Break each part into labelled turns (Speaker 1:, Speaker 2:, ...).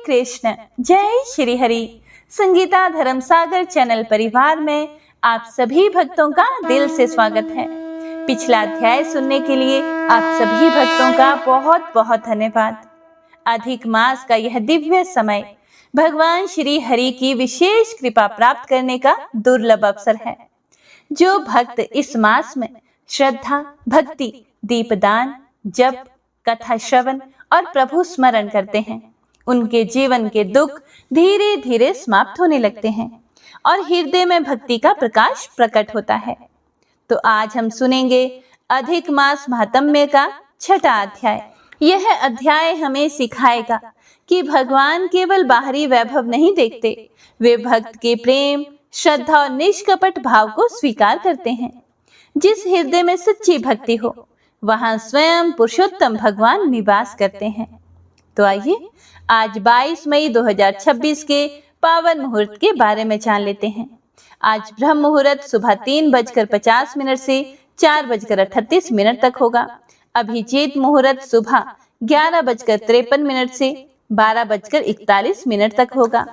Speaker 1: कृष्ण, जय श्री हरि। संगीता धर्म सागर चैनल परिवार में आप सभी भक्तों का दिल से स्वागत है। पिछला अध्याय सुनने के लिए आप सभी भक्तों का बहुत बहुत धन्यवाद। अधिक मास का यह दिव्य समय भगवान श्री हरि की विशेष कृपा प्राप्त करने का दुर्लभ अवसर है। जो भक्त इस मास में श्रद्धा, भक्ति, दीपदान, जप, कथा श्रवण और प्रभु स्मरण करते हैं, उनके जीवन के दुख धीरे धीरे समाप्त होने लगते हैं और हृदय में भक्ति का प्रकाश प्रकट होता है। तो आज हम सुनेंगे अधिक मास महात्म्य का छठा अध्याय। यह अध्याय हमें सिखाएगा कि भगवान केवल बाहरी वैभव नहीं देखते, वे भक्त के प्रेम, श्रद्धा और निष्कपट भाव को स्वीकार करते हैं। जिस हृदय में सच्ची भक्ति हो, वहां स्वयं पुरुषोत्तम भगवान निवास करते हैं। तो आइए आज 22 मई 2026 के पावन मुहूर्त के बारे में जान लेते हैं। आज ब्रह्म मुहूर्त सुबह 3:50 से 4:38 तक होगा। अभिजीत मुहूर्त सुबह 11:53 से 12:41 तक होगा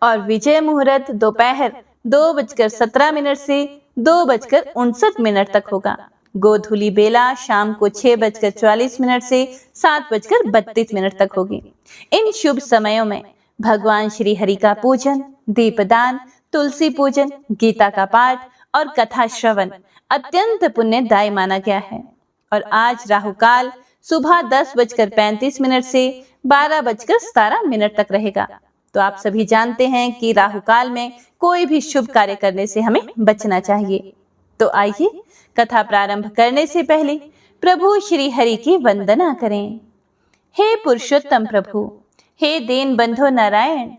Speaker 1: और विजय मुहूर्त दोपहर 2:17 से 2:59 तक होगा। गोधूली बेला शाम को 6:44 से 7:32 तक होगी। इन शुभ समयों में भगवान श्री हरि का पूजन, दीपदान, तुलसी पूजन, गीता का पाठ और कथा श्रवण अत्यंत पुण्यदायी माना गया है। और आज राहु काल सुबह 10:35 से 12:17 तक रहेगा। तो आप सभी जानते हैं कि राहु काल में कोई भी शुभ कार्य करने से हमें बचना चाहिए। तो आइए कथा प्रारंभ करने से पहले प्रभु श्री हरि की वंदना करें। हे पुरुषोत्तम प्रभु, हे दीन बंधु नारायण,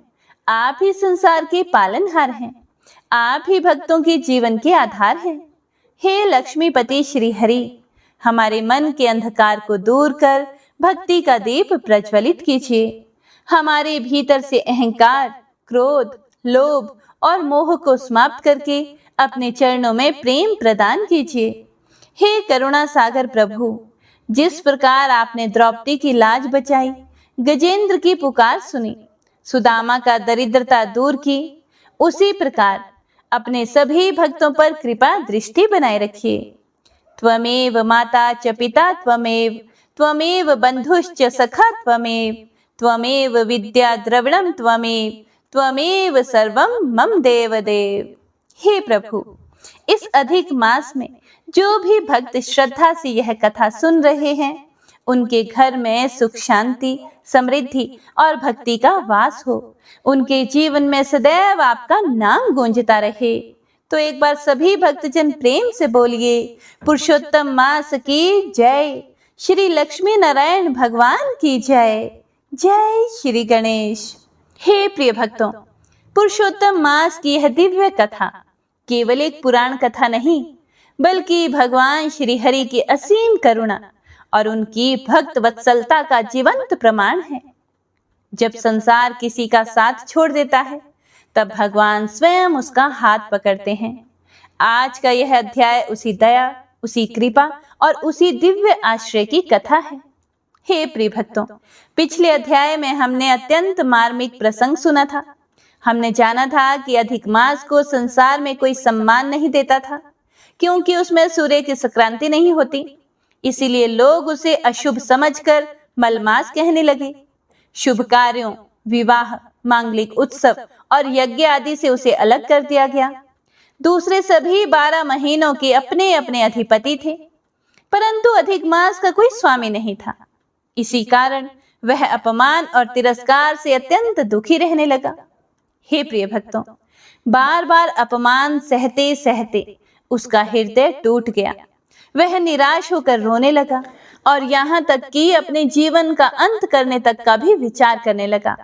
Speaker 1: आप ही संसार के पालनहार हैं, आप ही भक्तों के जीवन के आधार हैं। हे लक्ष्मीपति श्री हरि, हमारे मन के अंधकार को दूर कर भक्ति का दीप प्रज्वलित कीजिए। हमारे भीतर से अहंकार, क्रोध, लोभ और मोह को समाप्त करके अपने चरणों में प्रेम प्रदान कीजिए। हे करुणा सागर प्रभु, जिस प्रकार आपने द्रौपदी की लाज बचाई, गजेंद्र की पुकार सुनी, सुदामा का दरिद्रता दूर की, उसी प्रकार अपने सभी भक्तों पर कृपा दृष्टि बनाए रखिए। त्वमेव माता च पिता त्वमेव, त्वमेव बंधुश्च सखा त्वमेव, त्वमेव विद्या द्रविणम त्वमेव, त्वमेव सर्वम मम देव देव। हे प्रभु, इस अधिक मास में जो भी भक्त श्रद्धा से यह कथा सुन रहे हैं, उनके घर में सुख, शांति, समृद्धि और भक्ति का वास हो। उनके जीवन में सदैव आपका नाम गूंजता रहे। तो एक बार सभी भक्तजन प्रेम से बोलिए, पुरुषोत्तम मास की जय, श्री लक्ष्मी नारायण भगवान की जय, जय श्री गणेश। हे प्रिय भक्तों, पुरुषोत्तम मास की यह दिव्य कथा केवल एक पुराण कथा नहीं, बल्कि भगवान श्री हरि की असीम करुणा और उनकी भक्त वत्सलता का जीवंत प्रमाण है। जब संसार किसी का साथ छोड़ देता है, तब भगवान स्वयं उसका हाथ पकड़ते हैं। आज का यह अध्याय उसी दया, उसी कृपा और उसी दिव्य आश्रय की कथा है। हे प्रिय भक्तों, पिछले अध्याय में हमने अत्यंत मार्मिक प्रसंग सुना था। हमने जाना था कि अधिक मास को संसार में कोई सम्मान नहीं देता था, क्योंकि उसमें सूर्य की संक्रांति नहीं होती। इसीलिए लोग उसे अशुभ समझकर मलमास कहने लगे। शुभ कार्यों, विवाह, मांगलिक उत्सव और यज्ञ आदि से उसे अलग कर दिया गया। दूसरे सभी 12 महीनों के अपने अपने अधिपति थे, परंतु अधिक मास का कोई स्वामी नहीं था। इसी कारण वह अपमान और तिरस्कार से अत्यंत दुखी रहने लगा। हे प्रिय भक्तों, बार बार अपमान सहते सहते उसका हृदय टूट गया। वह निराश होकर रोने लगा और यहाँ तक कि अपने जीवन का अंत करने तक का भी विचार करने लगा।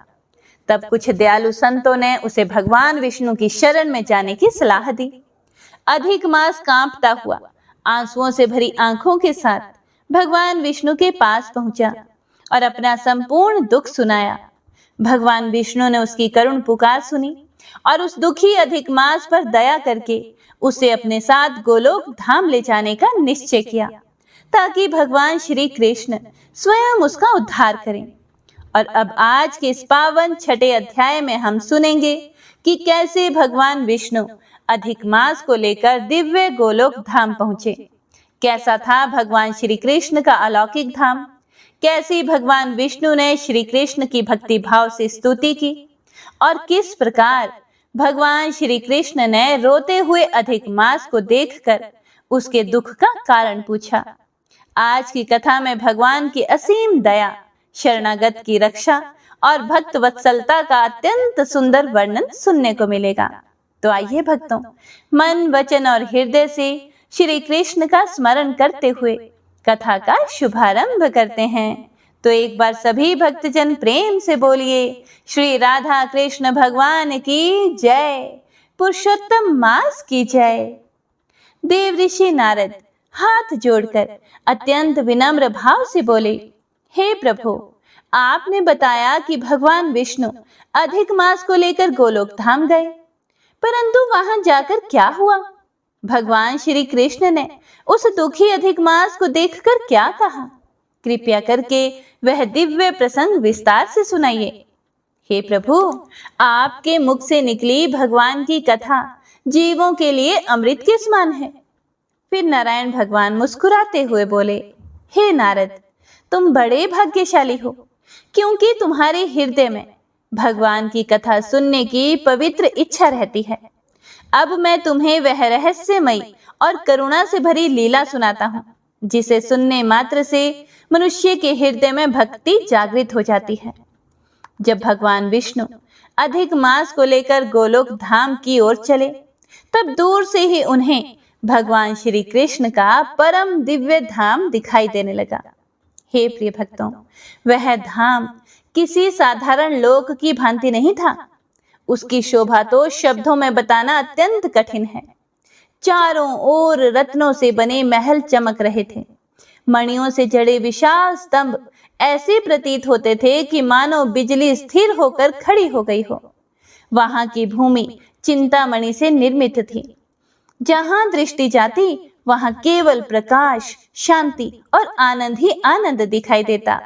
Speaker 1: तब कुछ दयालु संतों ने उसे भगवान विष्णु की शरण में जाने की सलाह दी। अधिक मास कांपता हुआ, आंसुओं से भरी आंखों के साथ भगवान विष्णु के पास पहुंचा और अपना संपूर्ण दुख सुनाया। भगवान विष्णु ने उसकी करुण पुकार सुनी और उस दुखी अधिक मास पर दया करके उसे अपने साथ गोलोक धाम ले जाने का निश्चय किया, ताकि भगवान श्री कृष्ण स्वयं उसका उद्धार करें और अब आज के इस पावन छठे अध्याय में हम सुनेंगे कि कैसे भगवान विष्णु अधिक मास को लेकर दिव्य गोलोक धाम पहुंचे। कैसा था भगवान श्री कृष्ण का अलौकिक धाम, कैसी भगवान विष्णु ने श्री कृष्ण की भक्ति भाव से स्तुति की और किस प्रकार भगवान श्री कृष्ण ने रोते हुए अधिक मास को देखकर उसके दुख का कारण पूछा। आज की कथा में भगवान की असीम दया, शरणागत की रक्षा और भक्त वत्सलता का अत्यंत सुंदर वर्णन सुनने को मिलेगा। तो आइए भक्तों, मन वचन और हृदय से श्री कृष्ण का स्मरण करते हुए कथा का शुभारंभ करते हैं। तो एक बार सभी भक्तजन प्रेम से बोलिए श्री राधा कृष्ण भगवान की जय, पुरुषोत्तम मास की जय। देव ऋषि नारद हाथ जोड़कर अत्यंत विनम्र भाव से बोले, हे प्रभु, आपने बताया कि भगवान विष्णु अधिक मास को लेकर गोलोक धाम गए, परंतु वहां जाकर क्या हुआ? भगवान श्री कृष्ण ने उस दुखी अधिक मास को देखकर क्या कहा? कृपया करके वह दिव्य प्रसंग विस्तार से सुनाइए। हे प्रभु, आपके मुख से निकली भगवान की कथा जीवों के लिए अमृत के समान है। फिर नारायण भगवान मुस्कुराते हुए बोले, हे नारद, तुम बड़े भाग्यशाली हो, क्योंकि तुम्हारे हृदय में भगवान की कथा सुनने की पवित्र इच्छा रहती है। अब मैं तुम्हें वह रहस्यमयी और करुणा से भरी लीला सुनाता हूँ, जिसे सुनने मात्र से मनुष्य के हृदय में भक्ति जागृत हो जाती है। जब भगवान विष्णु अधिक मास को लेकर गोलोक धाम की ओर चले, तब दूर से ही उन्हें भगवान श्री कृष्ण का परम दिव्य धाम दिखाई देने लगा। हे प्रिय भक्तों, वह धाम किसी साधारण लोक की भांति नहीं था। उसकी शोभा तो शब्दों में बताना अत्यंत कठिन है। चारों ओर रत्नों से बने महल चमक रहे थे। मणियों से जड़े विशाल स्तंभ ऐसे प्रतीत होते थे कि मानो बिजली स्थिर होकर खड़ी हो गई हो। वहां की भूमि चिंतामणि से निर्मित थी। जहां दृष्टि जाती वहां केवल प्रकाश, शांति और आनंद ही आनंद दिखाई देता।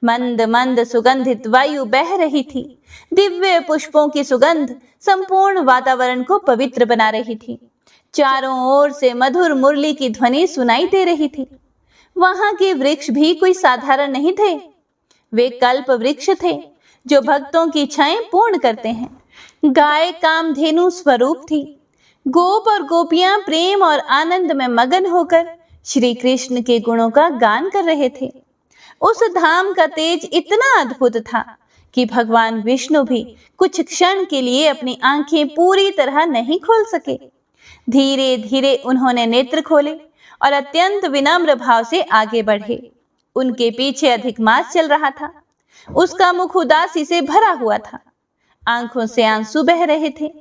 Speaker 1: मंद मंद सुगंधित वायु बह रही थी। दिव्य पुष्पों की सुगंध संपूर्ण वातावरण को पवित्र बना रही थी। चारों ओर से मधुर मुरली की ध्वनि सुनाई दे रही थी। वहां के वृक्ष भी कोई साधारण नहीं थे। वे कल्प वृक्ष थे, जो भक्तों की इच्छाएं पूर्ण करते हैं। गाय कामधेनु स्वरूप थी। गोप और गोपियां प्रेम और आनंद में मगन होकर श्री कृष्ण के गुणों का गान कर रहे थे। उस धाम का तेज इतना अद्भुत था कि भगवान विष्णु भी कुछ क्षण के लिए अपनी आंखें पूरी तरह नहीं खोल सके। धीरे धीरे उन्होंने नेत्र खोले और अत्यंत विनम्र भाव से आगे बढ़े। उनके पीछे अधिक मास चल रहा था। उसका मुख उदासी से भरा हुआ था। आंखों से आंसू बह रहे थे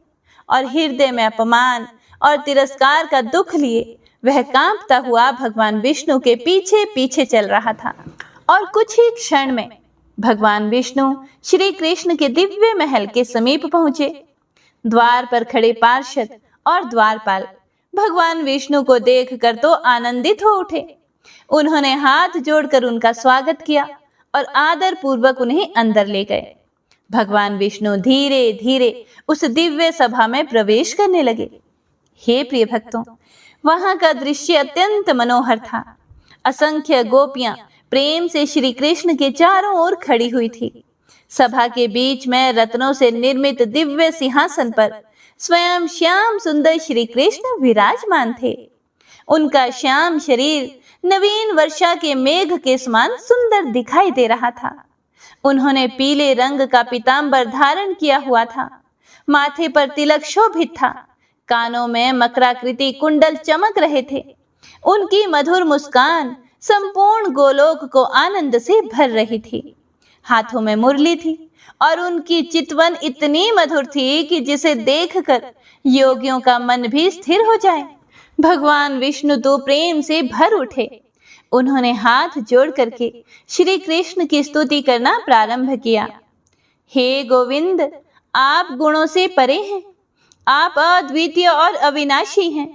Speaker 1: और हृदय में अपमान और तिरस्कार का दुख लिए वह कांपता हुआ भगवान विष्णु के पीछे पीछे चल रहा था। और कुछ ही क्षण में भगवान विष्णु श्री कृष्ण के दिव्य महल के समीप पहुंचे। द्वार पर खड़े पार्षद और द्वारपाल भगवान विष्णु को देखकर तो आनंदित हो उठे। उन्होंने हाथ जोड़कर उनका स्वागत किया और आदर पूर्वक उन्हें अंदर ले गए। भगवान विष्णु धीरे धीरे उस दिव्य सभा में प्रवेश करने लगे। हे प्रिय भक्तों, वहां का दृश्य अत्यंत मनोहर था। असंख्य गोपियां प्रेम से श्री कृष्ण के चारों ओर खड़ी हुई थी। सभा के बीच में रत्नों से निर्मित दिव्य सिंहासन पर स्वयं श्याम सुंदर श्री कृष्ण विराजमान थे। उनका श्याम शरीर नवीन वर्षा के मेघ के समान सुंदर दिखाई दे रहा था। उन्होंने पीले रंग का पीतांबर धारण किया हुआ था। माथे पर तिलक शोभित था। कानों में मकराकृति कुंडल चमक रहे थे। उनकी मधुर मुस्कान संपूर्ण गोलोक को आनंद से भर रही थी। हाथों में मुरली थी और उनकी चितवन इतनी मधुर थी कि जिसे देखकर योगियों का मन भी स्थिर हो जाए। भगवान विष्णु तो प्रेम से भर उठे। उन्होंने हाथ जोड़ करके श्री कृष्ण की स्तुति करना प्रारंभ किया। हे गोविंद, आप गुणों से परे हैं। आप अद्वितीय और अविनाशी हैं।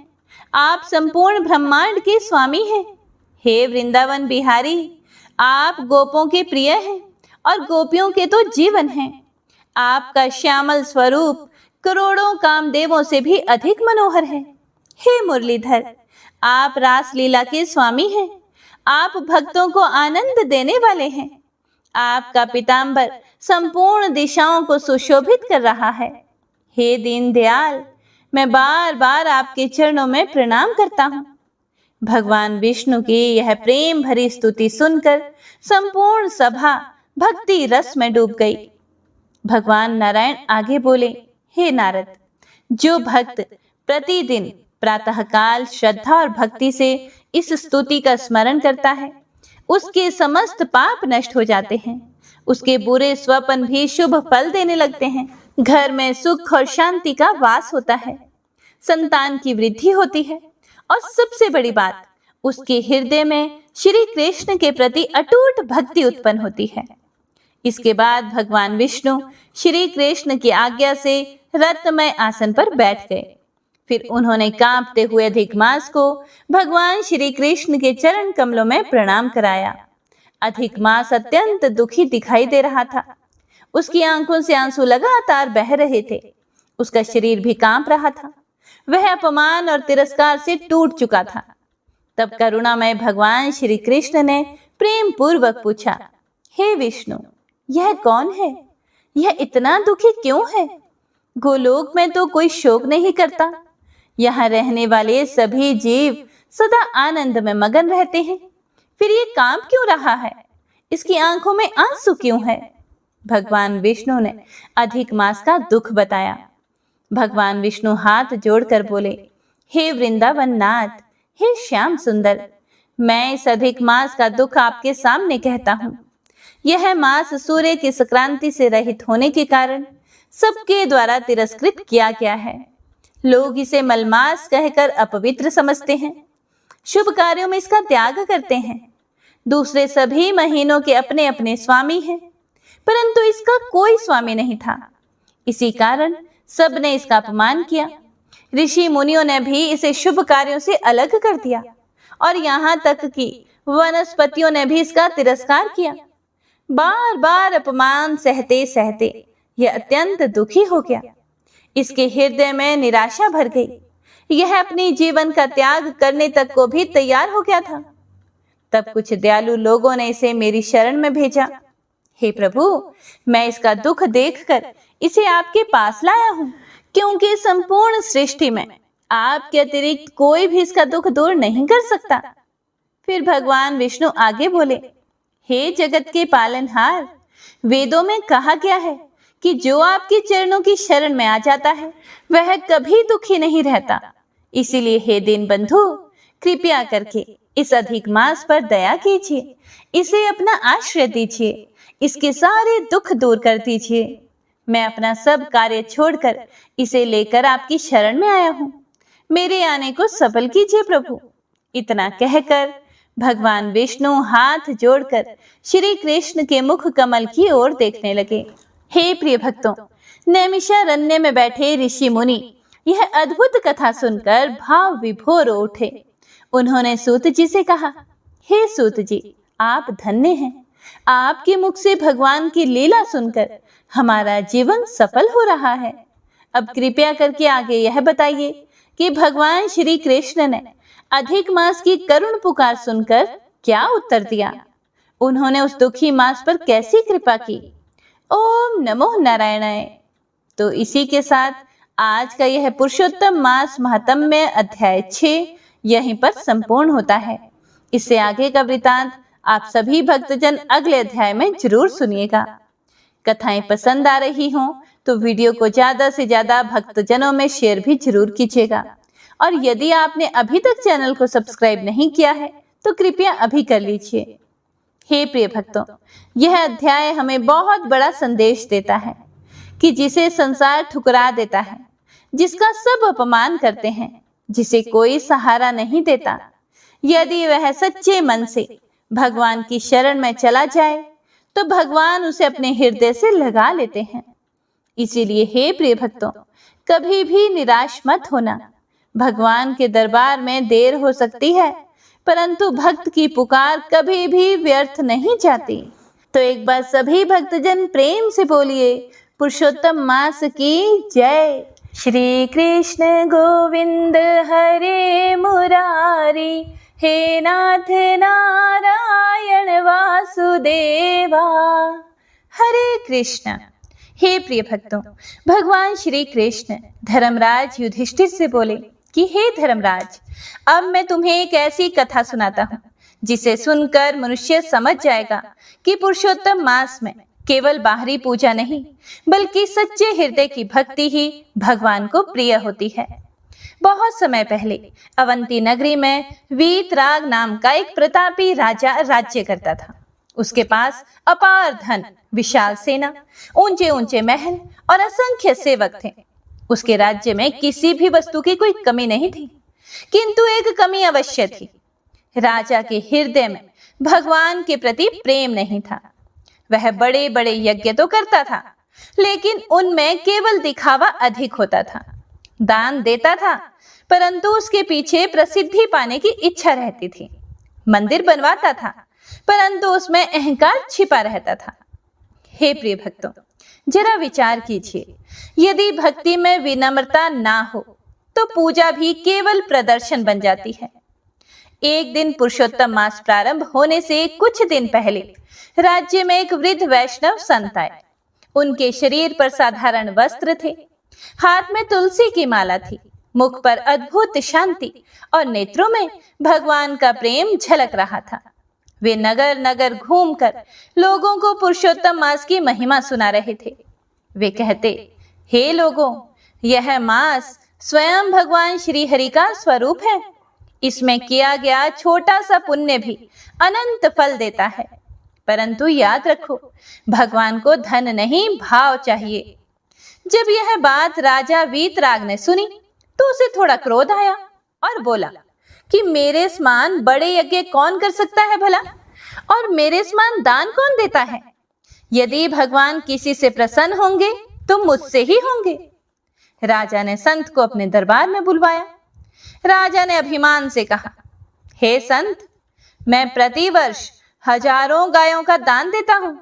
Speaker 1: आप संपूर्ण ब्रह्मांड के स्वामी हैं। हे वृंदावन बिहारी, आप गोपों के प्रिय हैं और गोपियों के तो जीवन हैं। आपका श्यामल स्वरूप करोड़ों कामदेवों से भी अधिक मनोहर है। हे मुरलीधर, आप रासलीला के स्वामी हैं। आप भक्तों को आनंद देने वाले हैं। आपका पीतांबर संपूर्ण दिशाओं को सुशोभित कर रहा है। हे दीनदयाल, मैं बार बार आपके चरणों में प्रणाम करता हूँ। भगवान विष्णु की यह प्रेम भरी स्तुति सुनकर संपूर्ण सभा भक्ति रस में डूब गई। भगवान नारायण आगे बोले, हे नारद, जो भक्त प्रतिदिन प्रातःकाल श्रद्धा और भक्ति से इस स्तुति का स्मरण करता है, उसके समस्त पाप नष्ट हो जाते हैं। उसके बुरे स्वप्न भी शुभ फल देने लगते हैं। घर में सुख और शांति का वास होता है। संतान की वृद्धि होती है और सबसे बड़ी बात, उसके हृदय में श्री कृष्ण के प्रति अटूट भक्ति उत्पन्न होती है। इसके बाद भगवान विष्णु श्री कृष्ण की आज्ञा से रत्नमय आसन पर बैठ गए। फिर उन्होंने कांपते हुए अधिकमास को भगवान श्री कृष्ण के चरण कमलों में प्रणाम कराया। अधिकमास अत्यंत दुखी दिखाई दे रहा था। उसकी आंखों से आंसू लगातार बह रहे थे। उसका शरीर भी कांप रहा था। वह अपमान और तिरस्कार से टूट चुका था। तब करुणामय भगवान श्री कृष्ण ने प्रेम पूर्वक पूछा, हे विष्णु, यह कौन है? यह इतना दुखी क्यों है? गोलोक में तो कोई शोक नहीं करता। यहाँ रहने वाले सभी जीव सदा आनंद में मगन रहते हैं। फिर ये कांप क्यों रहा है? इसकी आंखों में आंसू क्यों है? भगवान विष्णु ने अधिक मास का दुख बताया। भगवान विष्णु हाथ जोड़कर बोले, हे वृंदावन नाथ, हे श्याम सुंदर, मैं इस अधिक मास का दुख आपके सामने कहता हूँ। यह मास सूर्य की संक्रांति से रहित होने के कारण सबके द्वारा तिरस्कृत किया गया है। लोग इसे मलमास कहकर अपवित्र समझते हैं। शुभ कार्यों में इसका त्याग करते हैं। दूसरे सभी महीनों के अपने अपने स्वामी हैं, परंतु इसका कोई स्वामी नहीं था। इसी कारण सबने इसका अपमान किया। ऋषि मुनियों ने भी इसे शुभ कार्यों से अलग कर दिया और यहाँ तक कि वनस्पतियों ने भी इसका तिरस्कार किया। बार बार अपमान सहते सहते यह अत्यंत दुखी हो गया। इसके हृदय में निराशा भर गई। यह अपने जीवन का त्याग करने तक को भी तैयार हो गया था। तब कुछ दयालु लोगों ने इसे मेरी शरण में भेजा। हे प्रभु, मैं इसका दुख देखकर इसे आपके पास लाया हूँ, क्योंकि संपूर्ण सृष्टि में आपके अतिरिक्त कोई भी इसका दुख दूर नहीं कर सकता। फिर भगवान विष्णु आगे बोले, हे जगत के पालनहार, वेदों में कहा गया है कि जो आपके चरणों की शरण में आ जाता है वह कभी दुखी नहीं रहता। इसीलिए हे दीनबंधु, कृपया करके इस अधिक मास पर दया कीजिए। इसे अपना आश्रय दीजिए। इसके सारे दुख दूर कर दीजिए। मैं अपना सब कार्य छोड़कर इसे लेकर आपकी शरण में आया हूँ। मेरे आने को सफल कीजिए प्रभु। इतना कहकर भगवान विष्णु हाथ जोड़कर श्री कृष्ण के मुख कमल की ओर देखने लगे। हे प्रिय भक्तों, नैमिषारण्य में बैठे ऋषि मुनि यह अद्भुत कथा सुनकर भाव विभोर हो उठे। उन्होंने सूत जी से कहा, हे सूत जी, आप धन्य हैं। आपके मुख से भगवान की लीला सुनकर हमारा जीवन सफल हो रहा है। अब कृपया करके आगे यह बताइए कि भगवान श्री कृष्ण ने अधिक मास की करुण पुकार सुनकर क्या उत्तर दिया? उन्होंने उस दुखी मास पर कैसी कृपा की? ओम नमो नारायणाय। तो इसी के साथ आज का यह पुरुषोत्तम मास महात्म्य अध्याय 6 यहीं पर संपूर्ण होता है। इससे आगे का वृतांत आप सभी भक्तजन अगले अध्याय में जरूर सुनिएगा। कथाएं पसंद आ रही हों तो वीडियो को ज्यादा से ज्यादा भक्तजनों में शेयर भी जरूर कीजिएगा। और यदि आपने अभी तक चैनल को सब्सक्राइब नहीं किया है तो कृपया अभी कर लीजिए। हे प्रिय भक्तों, यह अध्याय हमें बहुत बड़ा संदेश देता है कि जिसे संसार ठुकरा देता है, जिसका सब अपमान करते हैं, जिसे कोई सहारा नहीं देता, यदि वह सच्चे मन से भगवान की शरण में चला जाए तो भगवान उसे अपने हृदय से लगा लेते हैं। इसीलिए हे प्रिय भक्तों, कभी भी निराश मत होना। भगवान के दरबार में देर हो सकती है, परंतु भक्त की पुकार कभी भी व्यर्थ नहीं जाती। तो एक बार सभी भक्तजन प्रेम से बोलिए पुरुषोत्तम मास की जय। श्री कृष्ण गोविंद हरे मुरारी, हे नाथ नारायण वासुदेवा। हरे कृष्ण। हे प्रिय भक्तों, भगवान श्री कृष्ण धर्मराज युधिष्ठिर से बोले कि हे धर्मराज, अब मैं तुम्हें एक ऐसी कथा सुनाता हूँ जिसे सुनकर मनुष्य समझ जाएगा कि पुरुषोत्तम मास में केवल बाहरी पूजा नहीं बल्कि सच्चे हृदय की भक्ति ही भगवान को प्रिय होती है। बहुत समय पहले अवंती नगरी में वीतराग नाम का एक प्रतापी राजा राज्य करता था। उसके पास अपार धन, विशाल सेना, ऊंचे ऊंचे महल और असंख्य सेवक थे। उसके राज्य में किसी भी वस्तु की कोई कमी नहीं थी, किंतु एक कमी अवश्य थी। राजा के हृदय में भगवान के प्रति प्रेम नहीं था। वह बड़े बड़े यज्ञ तो करता था, लेकिन उनमें केवल दिखावा अधिक होता था। दान देता था, परंतु उसके पीछे प्रसिद्धि पाने की इच्छा रहती थी। मंदिर बनवाता था, परंतु उसमें अहंकार छिपा रहता था। हे प्रिय भक्तों, जरा विचार कीजिए, यदि भक्ति में विनम्रता ना हो तो पूजा भी केवल प्रदर्शन बन जाती है। एक दिन पुरुषोत्तम मास प्रारंभ होने से कुछ दिन पहले राज्य में एक वृद्ध वैष्णव संत आए। उनके शरीर पर साधारण वस्त्र थे, हाथ में तुलसी की माला थी, मुख पर अद्भुत शांति और नेत्रों में भगवान का प्रेम झलक रहा था। वे नगर नगर घूमकर लोगों को पुरुषोत्तम मास की महिमा सुना रहे थे। वे कहते, हे लोगों, यह मास स्वयं भगवान श्री हरि का स्वरूप है। इसमें किया गया छोटा सा पुण्य भी अनंत फल देता है। परंतु याद रखो, भगवान को धन नहीं, भाव चाहिए। जब यह बात राजा वीतराग ने सुनी तो उसे थोड़ा क्रोध आया और बोला कि मेरे समान बड़े यज्ञ कौन कर सकता है भला, और मेरे समान दान कौन देता है? यदि भगवान किसी से प्रसन्न होंगे तो मुझसे ही होंगे। राजा ने संत को अपने दरबार में बुलवाया। राजा ने अभिमान से कहा, हे संत, मैं प्रतिवर्ष हजारों गायों का दान देता हूं,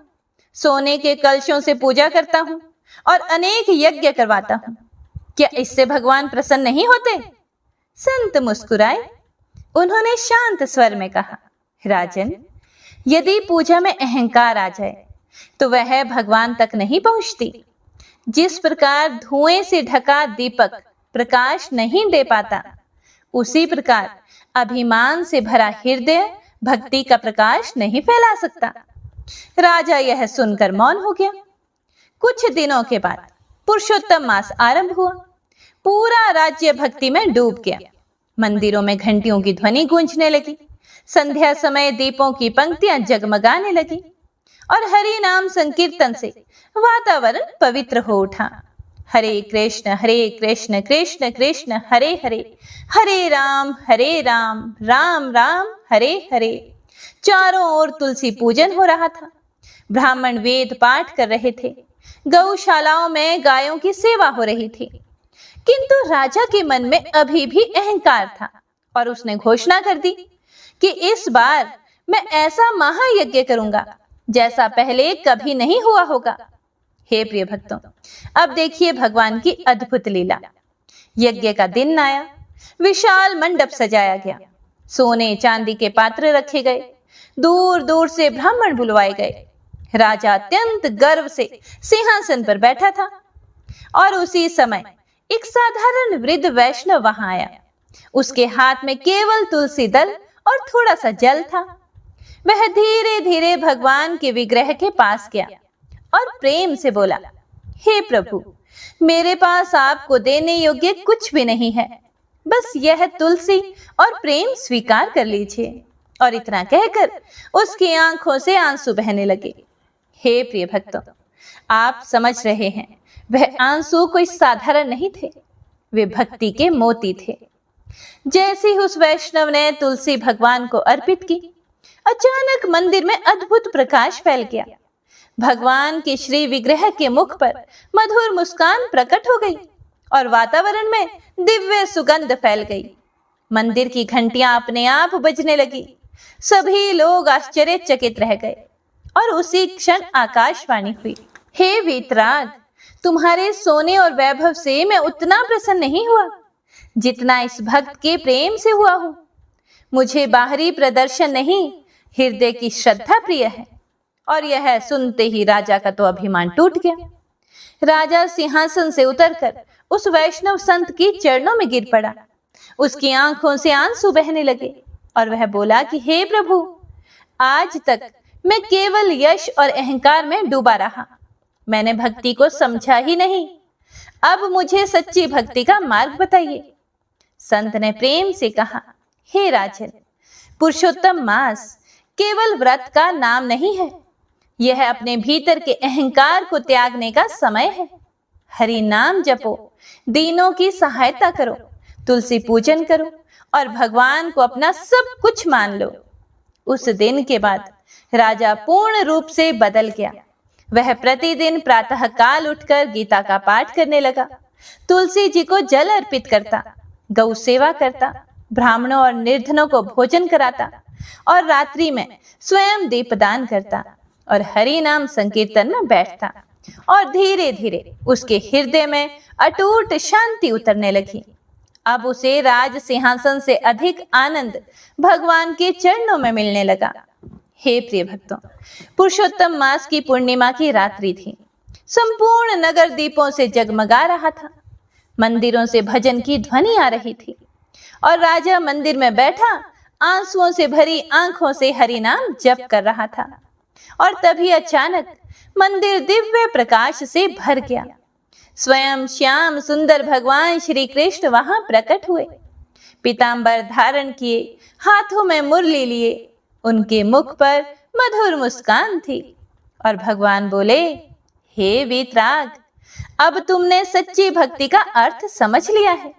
Speaker 1: सोने के कलशों से पूजा करता हूं और अनेक यज्ञ करवाता हूं। क्या इससे भगवान प्रसन्न नहीं होते? संत मुस्कुराए। उन्होंने शांत स्वर में कहा, राजन, यदि पूजा में अहंकार आ जाए तो वह भगवान तक नहीं पहुंचती। जिस प्रकार धुएं से ढका दीपक प्रकाश नहीं दे पाता, उसी प्रकार अभिमान से भरा हृदय भक्ति का प्रकाश नहीं फैला सकता। राजा यह सुनकर मौन हो गया। कुछ दिनों के बाद पुरुषोत्तम मास आरंभ हुआ। पूरा राज्य भक्ति में डूब गया। मंदिरों में घंटियों की ध्वनि गूंजने लगी, संध्या समय दीपों की पंक्तियां जगमगाने लगी और हरि नाम संकीर्तन से वातावरण पवित्र हो उठा। हरे कृष्ण कृष्ण कृष्ण हरे हरे, हरे राम राम राम हरे हरे। चारों ओर तुलसी पूजन हो रहा था। ब्राह्मण वेद पाठ कर रहे थे। गौशालाओं में गायों की सेवा हो रही थी। किंतु राजा के मन में अभी भी अहंकार था और उसने घोषणा कर दी कि इस बार मैं ऐसा महायज्ञ करूंगा जैसा पहले कभी नहीं हुआ होगा। हे प्रिय भक्तों, अब देखिए भगवान की अद्भुत लीला। यज्ञ का दिन आया। विशाल मंडप सजाया गया। सोने चांदी के पात्र रखे गए। दूर दूर से ब्राह्मण बुलवाए गए। राजा अत्यंत गर्व से सिंहासन पर बैठा था और उसी समय एक साधारण वृद्ध वैष्णव वहां आया। उसके हाथ में केवल तुलसी दल और थोड़ा सा जल था। वह धीरे धीरे भगवान के विग्रह के पास गया और प्रेम से बोला, हे प्रभु, मेरे पास आपको देने योग्य कुछ भी नहीं है, बस यह तुलसी और प्रेम स्वीकार कर लीजिए। और इतना कहकर उसकी आंखों से आंसू बहने लगे। हे प्रिय भक्तों, आप समझ रहे हैं, वह आंसू कोई साधारण नहीं थे, वे भक्ति के मोती थे। जैसे ही उस वैष्णव ने तुलसी भगवान को अर्पित की, अचानक मंदिर में अद्भुत प्रकाश फैल गया। भगवान के श्री विग्रह के मुख पर मधुर मुस्कान प्रकट हो गई और वातावरण में दिव्य सुगंध फैल गई। मंदिर की घंटियां अपने आप बजने लगी। सभी लोग आश्चर्यचकित रह गए और उसी क्षण आकाशवाणी हुई, हे वीतराग, तुम्हारे सोने और वैभव से मैं उतना प्रसन्न नहीं हुआ जितना इस भक्त के प्रेम से हुआ हूं। मुझे बाहरी प्रदर्शन नहीं, हृदय की श्रद्धा प्रिय है। और यह सुनते ही राजा का तो अभिमान टूट गया। राजा सिंहासन से उतरकर उस वैष्णव संत की चरणों में गिर पड़ा। उसकी आंखों से आंसू बहने लगे और वह बोला कि हे प्रभु, आज तक मैं केवल यश और अहंकार में डूबा रहा। मैंने भक्ति को समझा ही नहीं। अब मुझे सच्ची भक्ति का मार्ग बताइए। संत ने प्रेम से कहा, हे राजन, पुरुषोत्तम मास केवल व्रत का नाम नहीं है, यह अपने भीतर के अहंकार को त्यागने का समय है। हरि नाम जपो, दीनों की सहायता करो, तुलसी पूजन करो और भगवान को अपना सब कुछ मान लो। उस दिन के बाद राजा पूर्ण रूप से बदल गया। वह प्रतिदिन प्रातः काल उठकर गीता का पाठ करने लगा, तुलसी जी को जल अर्पित करता, गौ सेवा करता, ब्राह्मणों और निर्धनों को भोजन कराता और रात्रि में स्वयं दीपदान करता और हरि नाम संकीर्तन में बैठता। और धीरे धीरे उसके हृदय में अटूट शांति उतरने लगी। अब उसे राज सिंहासन से अधिक आनंद भगवान के चरणों में मिलने लगा। हे प्रिय भक्तों, पुरुषोत्तम मास की पूर्णिमा की रात्रि थी। संपूर्ण नगर दीपों से जगमगा रहा था। मंदिरों से भजन की ध्वनि आ रही थी और राजा मंदिर में बैठा आंसुओं से भरी आंखों से हरि नाम जप कर रहा था। और तभी अचानक मंदिर दिव्य प्रकाश से भर गया। स्वयं श्याम सुंदर भगवान श्री कृष्ण वहां प्रकट हुए। पीतांबर धारण किए, हाथों में मुरली लिए, उनके मुख पर मधुर मुस्कान थी और भगवान बोले, हे वीतराग, अब तुमने सच्ची भक्ति का अर्थ समझ लिया है।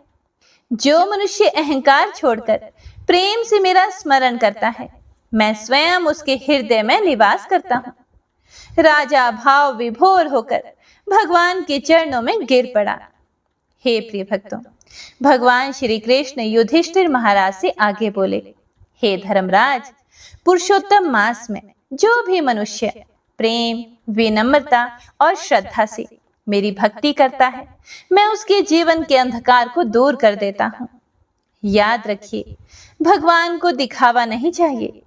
Speaker 1: जो मनुष्य अहंकार छोड़कर प्रेम से मेरा स्मरण करता है, मैं स्वयं उसके हृदय में निवास करता हूँ। राजा भाव विभोर होकर भगवान के चरणों में गिर पड़ा। हे प्रिय भक्तों, भगवान श्री कृष्ण युधिष्ठिर महाराज से आगे बोले, हे धर्मराज, पुरुषोत्तम मास में जो भी मनुष्य प्रेम, विनम्रता और श्रद्धा से मेरी भक्ति करता है, मैं उसके जीवन के अंधकार को दूर कर देता हूँ। याद रखिए, भगवान को दिखावा नहीं चाहिए,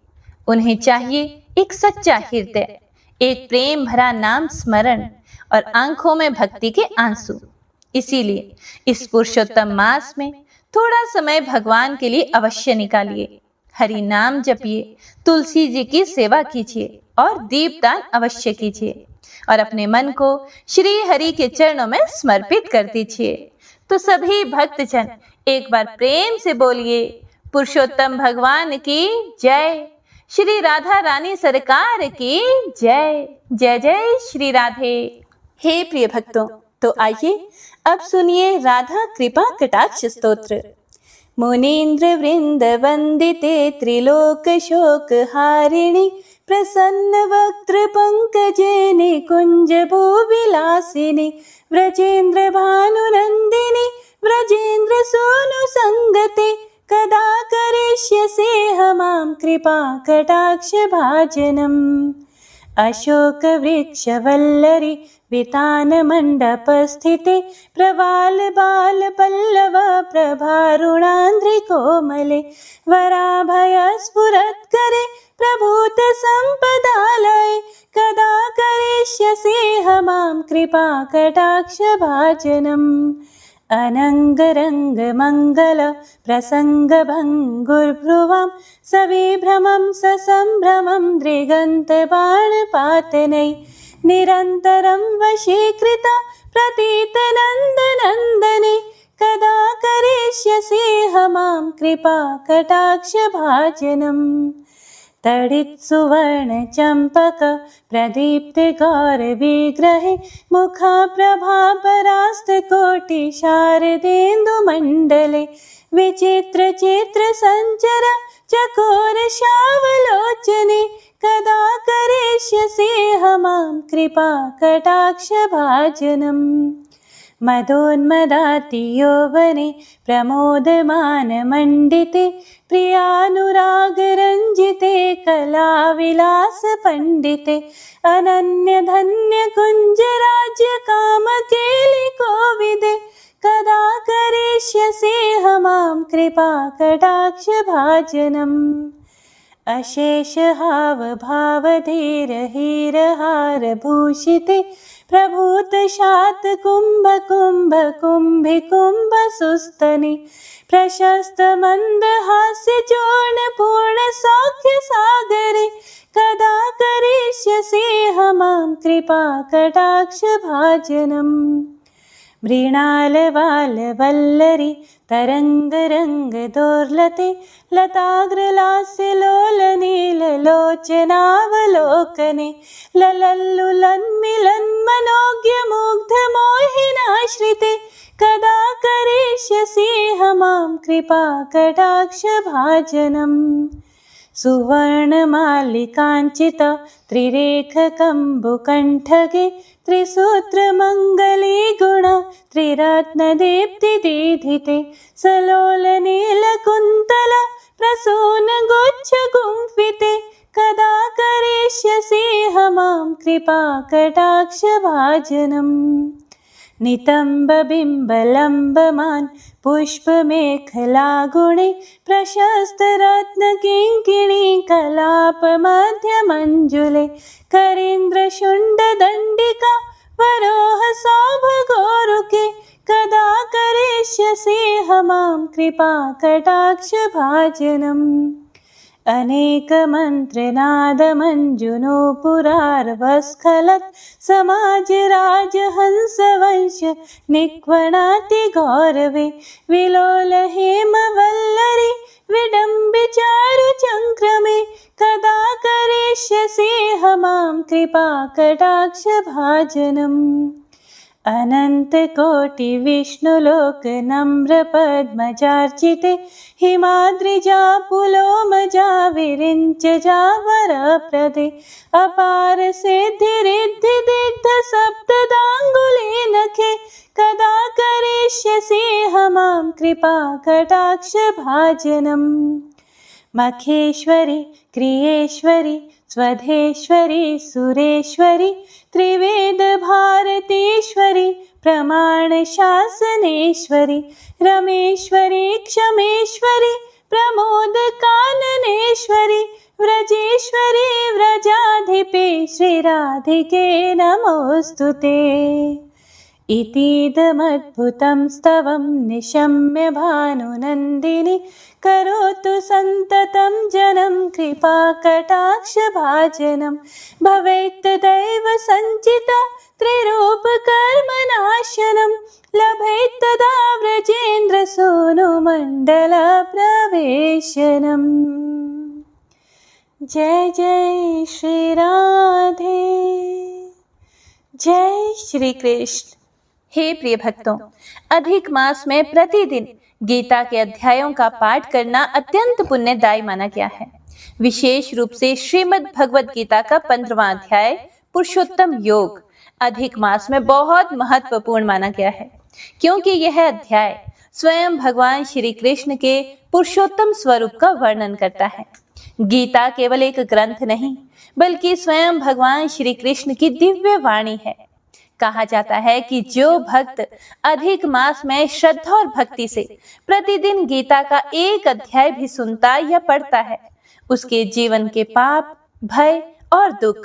Speaker 1: उन्हें चाहिए एक सच्चा हृदय, एक प्रेम भरा नाम स्मरण और आंखों में भक्ति के आंसू। इसीलिए इस पुरुषोत्तम मास में थोड़ा समय भगवान के लिए अवश्य निकालिए। हरि नाम जपिए, तुलसी जी की सेवा कीजिए और दीपदान अवश्य कीजिए और अपने मन को श्री हरि के चरणों में समर्पित कर दीजिए। तो सभी भक्तजन एक बार प्रेम से बोलिए, पुरुषोत्तम भगवान की जय, श्री राधा रानी सरकार की जय। जय जय श्री राधे। हे प्रिय भक्तों, तो आइए अब सुनिए राधा कृपा कटाक्ष स्तोत्र। मुनीन्द्र वृंद वंदिते त्रिलोक शोक हारिणी, प्रसन्न वक्त्र पंकजे निकुंज भूविलासिनी, व्रजेन्द्र भानुनंदिनी व्रजेन्द्र सोनु संगते, कदा करिष्यसे मां कृपा कटाक्ष भाजनम्। अशोक वृक्ष वल्लरी वितान मंडप स्थिते, प्रवाल बाल पल्लव प्रभारुणांध्रि कोमले, वराभय स्फुरत् करे प्रभूत संपदालये, कदा करिष्यसे मां कृपा कटाक्ष भाजनम्। अनंग रंग मंगल प्रसंग भंगुर्भ्रुवं, सविभ्रमं ससंभ्रमं दृगंत बाणपातनै, निरन्तरं वशीकृता प्रतीत नन्दनन्दने, कदा करिष्यसे मां कृपा कटाक्ष भाजनम्। तडित् सुवर्ण चंपक प्रदीप्त गौर विग्रहे, मुखा प्रभा परास्त कोटि शारदेन्दु मंडले, विचित्र चित्र संचर चकोर शावलोचने, कदा करिष्यसे मां कृपा कटाक्ष भाजनम्। मदोन्मदाति यौवने प्रमोदमानमण्डिते प्रियानुरागरञ्जिते कलाविलासपण्डिते अनन्यधन्यकुञ्जराज्यकामकेलिकोविदे कदा करिष्यसि मां कृपाकटाक्षभाजनम्। अशेषहावभावधीरहीरहारभूषिते प्रभूतशातकुम्भकुम्भकुम्भिकुम्भसुस्तनि प्रशस्तमन्दहास्यचूर्णपूर्णसौख्यसागरे कदा करिष्यसि मां कृपाकटाक्षभाजनम्। मृणालवालवल्लरी तरङ्गरङ्गदोर्लते लताग्रलास्यलोलनीललोचनावलोकने ललल्लुलन्मिलन्मनोज्ञमुग्धमोहिनाश्रिते कदा करिष्यसि मां कृपाकटाक्षभाजनम्। सुवर्णमालिकाञ्चित त्रिरेखकम्बुकण्ठगे त्रिसूत्रमङ्गली गुण त्रिरत्नदीप्तिदीधिते सलोलनीलकुन्तल प्रसूनगुच्छगुम्फिते कदा करिष्यसि मां कृपाकटाक्षभाजनम्। नितम्बबिम्बलम्बमान् पुष्पमेखलागुणे प्रशस्तरत्नकिङ्किणी कलापमध्यमञ्जुले करीन्द्रशुण्डदण्डिका वरोहसौभगोरुके कदा करिष्यसि मां कृपाकटाक्षभाजनम्। अनेकमन्त्रनादमञ्जुनोपुरार्वस्खलत् समाजराजहंसवंश निक्वणाति गौरवे विलोलहेमवल्लरी विडम्बिचारुचङ्क्रमे कदा करिष्यसि मां कृपाकटाक्षभाजनम्। अनन्तकोटिविष्णुलोकनम्रपद्मजार्चिते हिमाद्रिजापुलोमजा विरिञ्चजा वरप्रदे अपारसिद्धिरिद्धिदिग्धसप्तदाङ्गुलीनखे कदा करिष्यसि मां कृपाकटाक्षभाजनम्। मखेश्वरि क्रियेश्वरि स्वधेश्वरि सुरेश्वरि त्रिवेदभारतीश्वरि प्रमाणशासनेश्वरि रमेश्वरि क्षमेश्वरि प्रमोदकाननेश्वरि व्रजेश्वरि व्रजाधिपे श्रीराधिके नमोऽस्तुते। इतीदमद्भुतं स्तवं निशम्य भानुनन्दिनी करोतु सन्ततं जनं कृपाकटाक्षभाजनं भवेत् तदैव सञ्चिता त्रिरूपकर्मनाशनं लभेत् तदा व्रजेन्द्रसूनुमण्डलप्रवेशनम्। जय जय श्री राधे, जय श्री कृष्ण। हे प्रिय भक्तों, अधिक मास में प्रतिदिन गीता के अध्यायों का पाठ करना अत्यंत पुण्यदायी माना गया है। विशेष रूप से श्रीमद् भगवद गीता का 15वां अध्याय पुरुषोत्तम योग अधिक मास में बहुत महत्वपूर्ण माना गया है, क्योंकि यह अध्याय स्वयं भगवान श्री कृष्ण के पुरुषोत्तम स्वरूप का वर्णन करता है। गीता केवल एक ग्रंथ नहीं, बल्कि स्वयं भगवान श्री कृष्ण की दिव्य वाणी है। कहा जाता है कि जो भक्त अधिक मास में श्रद्धा और भक्ति से प्रतिदिन गीता का एक अध्याय भी सुनता या पढ़ता है, उसके जीवन के पाप, भय और दुख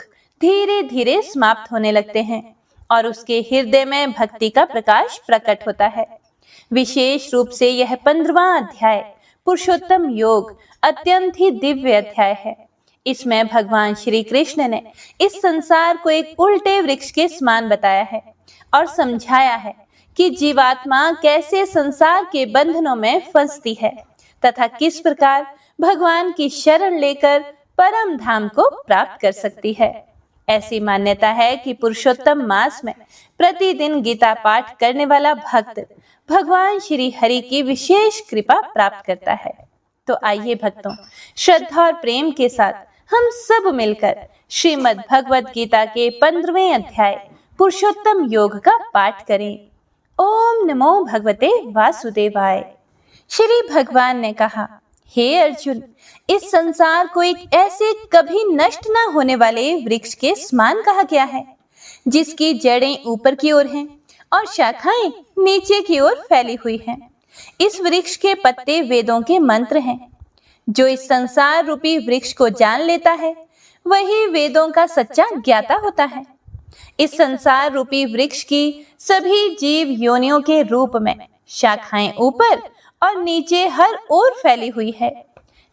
Speaker 1: धीरे धीरे समाप्त होने लगते हैं और उसके हृदय में भक्ति का प्रकाश प्रकट होता है। विशेष रूप से यह 15वां अध्याय पुरुषोत्तम योग अत्यंत ही दिव्य अध्याय है। इसमें भगवान श्री कृष्ण ने इस संसार को एक उल्टे वृक्ष के समान बताया है और समझाया है कि जीवात्मा कैसे संसार के बंधनों में फंसती है तथा किस प्रकार भगवान की शरण लेकर परम धाम को प्राप्त कर सकती है। ऐसी मान्यता है कि पुरुषोत्तम मास में प्रतिदिन गीता पाठ करने वाला भक्त भगवान श्री हरि की विशेष कृपा प्राप्त करता है। तो आइए भक्तों, श्रद्धा और प्रेम के साथ हम सब मिलकर श्रीमद् भगवद गीता के 15वें अध्याय पुरुषोत्तम योग का पाठ करें। ओम नमो भगवते वासुदेवाय। श्री भगवान ने कहा, हे अर्जुन, इस संसार को एक ऐसे कभी नष्ट न होने वाले वृक्ष के समान कहा गया है, जिसकी जड़ें ऊपर की ओर हैं और शाखाएं नीचे की ओर फैली हुई हैं। इस वृक्ष के पत्ते वेदों के मंत्र हैं। जो इस संसार रूपी वृक्ष को जान लेता है, वही वेदों का सच्चा ज्ञाता होता है। इस संसार रूपी वृक्ष की सभी जीव योनियों के रूप में शाखाएं ऊपर और नीचे हर ओर फैली हुई है।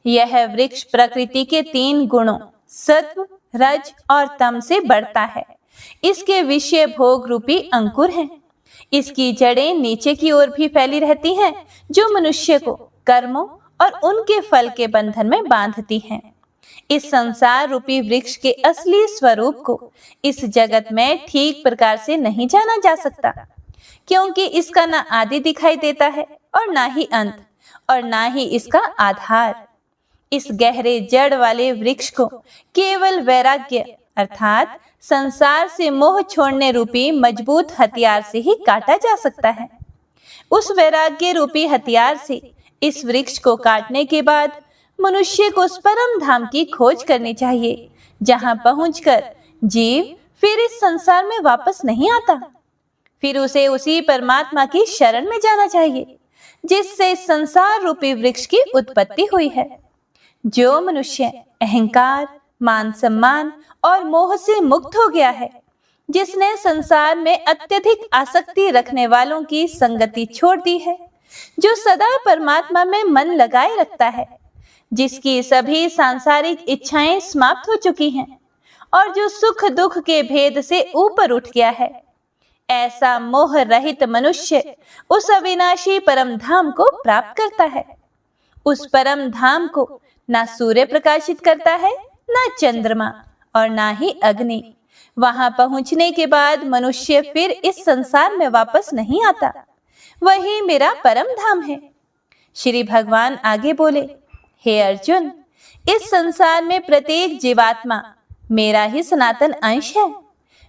Speaker 1: यह वृक्ष प्रकृति के 3 गुणों सत्व, रज और तम से बढ़ता है। इसके विषय भोग रूपी अंकुर हैं। इसकी जड़ें नीचे की ओर भी फैली रहती हैं, जो मनुष्य को कर्मों और उनके फल के बंधन में बांधती हैं। इस संसार रूपी वृक्ष के असली स्वरूप को इस जगत में ठीक प्रकार से नहीं जाना जा सकता, क्योंकि इसका ना आदि दिखाई देता है और ना ही अंत, और ना ही इसका आधार। इस गहरे जड़ वाले वृक्ष को केवल वैराग्य अर्थात संसार से मोह छोड़ने रूपी मजबूत हथियार से ही काटा जा सकता है। उस वैराग्य रूपी हथियार से इस वृक्ष को काटने के बाद मनुष्य को उस परम धाम की खोज करनी चाहिए, जहां पहुंचकर जीव फिर इस संसार में वापस नहीं आता। फिर उसे उसी परमात्मा की शरण में जाना चाहिए, जिससे इस संसार रूपी वृक्ष की उत्पत्ति हुई है। जो मनुष्य अहंकार, मान सम्मान और मोह से मुक्त हो गया है, जिसने संसार में अत्यधिक आसक्ति रखने वालों की संगति छोड़ दी है, जो सदा परमात्मा में मन लगाए रखता है, जिसकी सभी सांसारिक इच्छाएं समाप्त हो चुकी हैं और जो सुख दुख के भेद से ऊपर उठ गया है, ऐसा मोह रहित मनुष्य उस अविनाशी परम धाम को प्राप्त करता है। उस परम धाम को ना सूर्य प्रकाशित करता है, ना चंद्रमा और ना ही अग्नि। वहां पहुंचने के बाद मनुष्य फिर इस संसार में वापस नहीं आता। वही मेरा परम धाम है। श्री भगवान आगे बोले, हे अर्जुन, इस संसार में प्रत्येक जीवात्मा मेरा ही सनातन अंश है।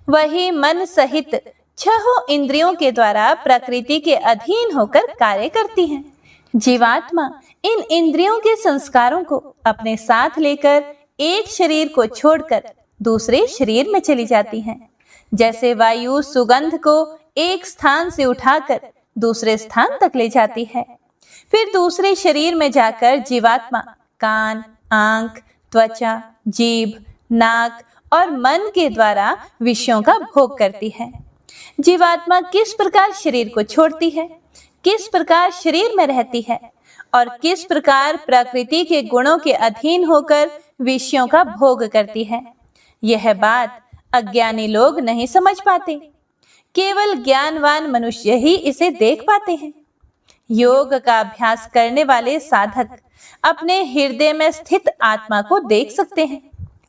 Speaker 1: वही मन सहित 6 इंद्रियों के द्वारा प्रकृति के अधीन होकर कार्य करती हैं। जीवात्मा इन इंद्रियों के संस्कारों को अपने साथ लेकर एक शरीर को छोड़कर दूसरे शरीर में चली जाती हैं। जैसे वायु सुगंध को एक स्थान से उठाकर दूसरे स्थान तक ले जाती है, फिर दूसरे शरीर में जाकर जीवात्मा कान, आंख, त्वचा, जीभ, नाक और मन के द्वारा विषयों का भोग करती है। जीवात्मा किस प्रकार शरीर को छोड़ती है, किस प्रकार शरीर में रहती है और किस प्रकार प्रकृति के गुणों के अधीन होकर विषयों का भोग करती है, यह बात अज्ञानी लोग नहीं समझ पाते। केवल ज्ञानवान मनुष्य ही इसे देख पाते हैं। योग का अभ्यास करने वाले साधक अपने हृदय में स्थित आत्मा को देख सकते हैं,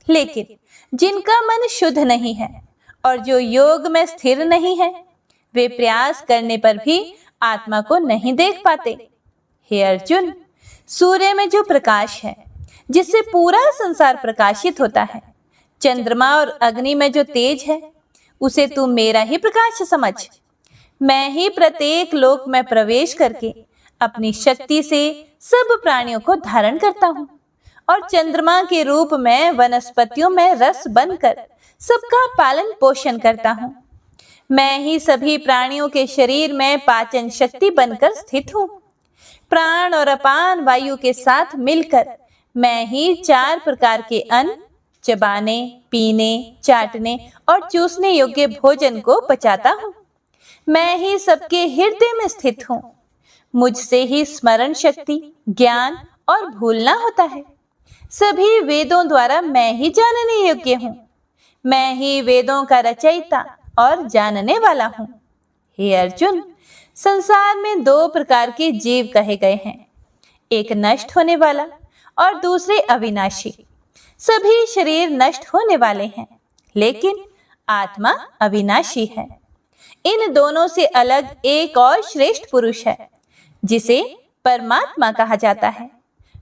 Speaker 1: लेकिन जिनका मन शुद्ध नहीं है और जो योग में स्थिर नहीं है, वे प्रयास करने पर भी आत्मा को नहीं देख पाते। हे अर्जुन, सूर्य में जो प्रकाश है, जिससे पूरा संसार प्रकाशित होता है, चंद्रमा और अग्नि में जो तेज है, उसे तू मेरा ही प्रकाश समझ। मैं ही प्रत्येक लोक में प्रवेश करके अपनी शक्ति से सब प्राणियों को धारण करता हूँ और चंद्रमा के रूप में वनस्पतियों में रस बनकर सबका पालन पोषण करता हूँ। मैं ही सभी प्राणियों के शरीर में पाचन शक्ति बनकर स्थित हूँ। प्राण और अपान वायु के साथ मिलकर मैं ही 4 प्रकार के अन्न चबाने, पीने, चाटने और चूसने योग्य भोजन को पचाता हूँ। मैं ही सबके हृदय में स्थित हूँ। मुझसे ही स्मरण शक्ति, ज्ञान और भूलना होता है। सभी वेदों द्वारा मैं ही जानने योग्य हूँ। मैं ही वेदों का रचयिता और जानने वाला हूँ। हे अर्जुन, संसार में 2 प्रकार के जीव कहे गए हैं, एक नष्ट होने वाला और दूसरे अविनाशी। सभी शरीर नष्ट होने वाले हैं, लेकिन आत्मा अविनाशी है। इन दोनों से अलग एक और श्रेष्ठ पुरुष है, जिसे परमात्मा कहा जाता है।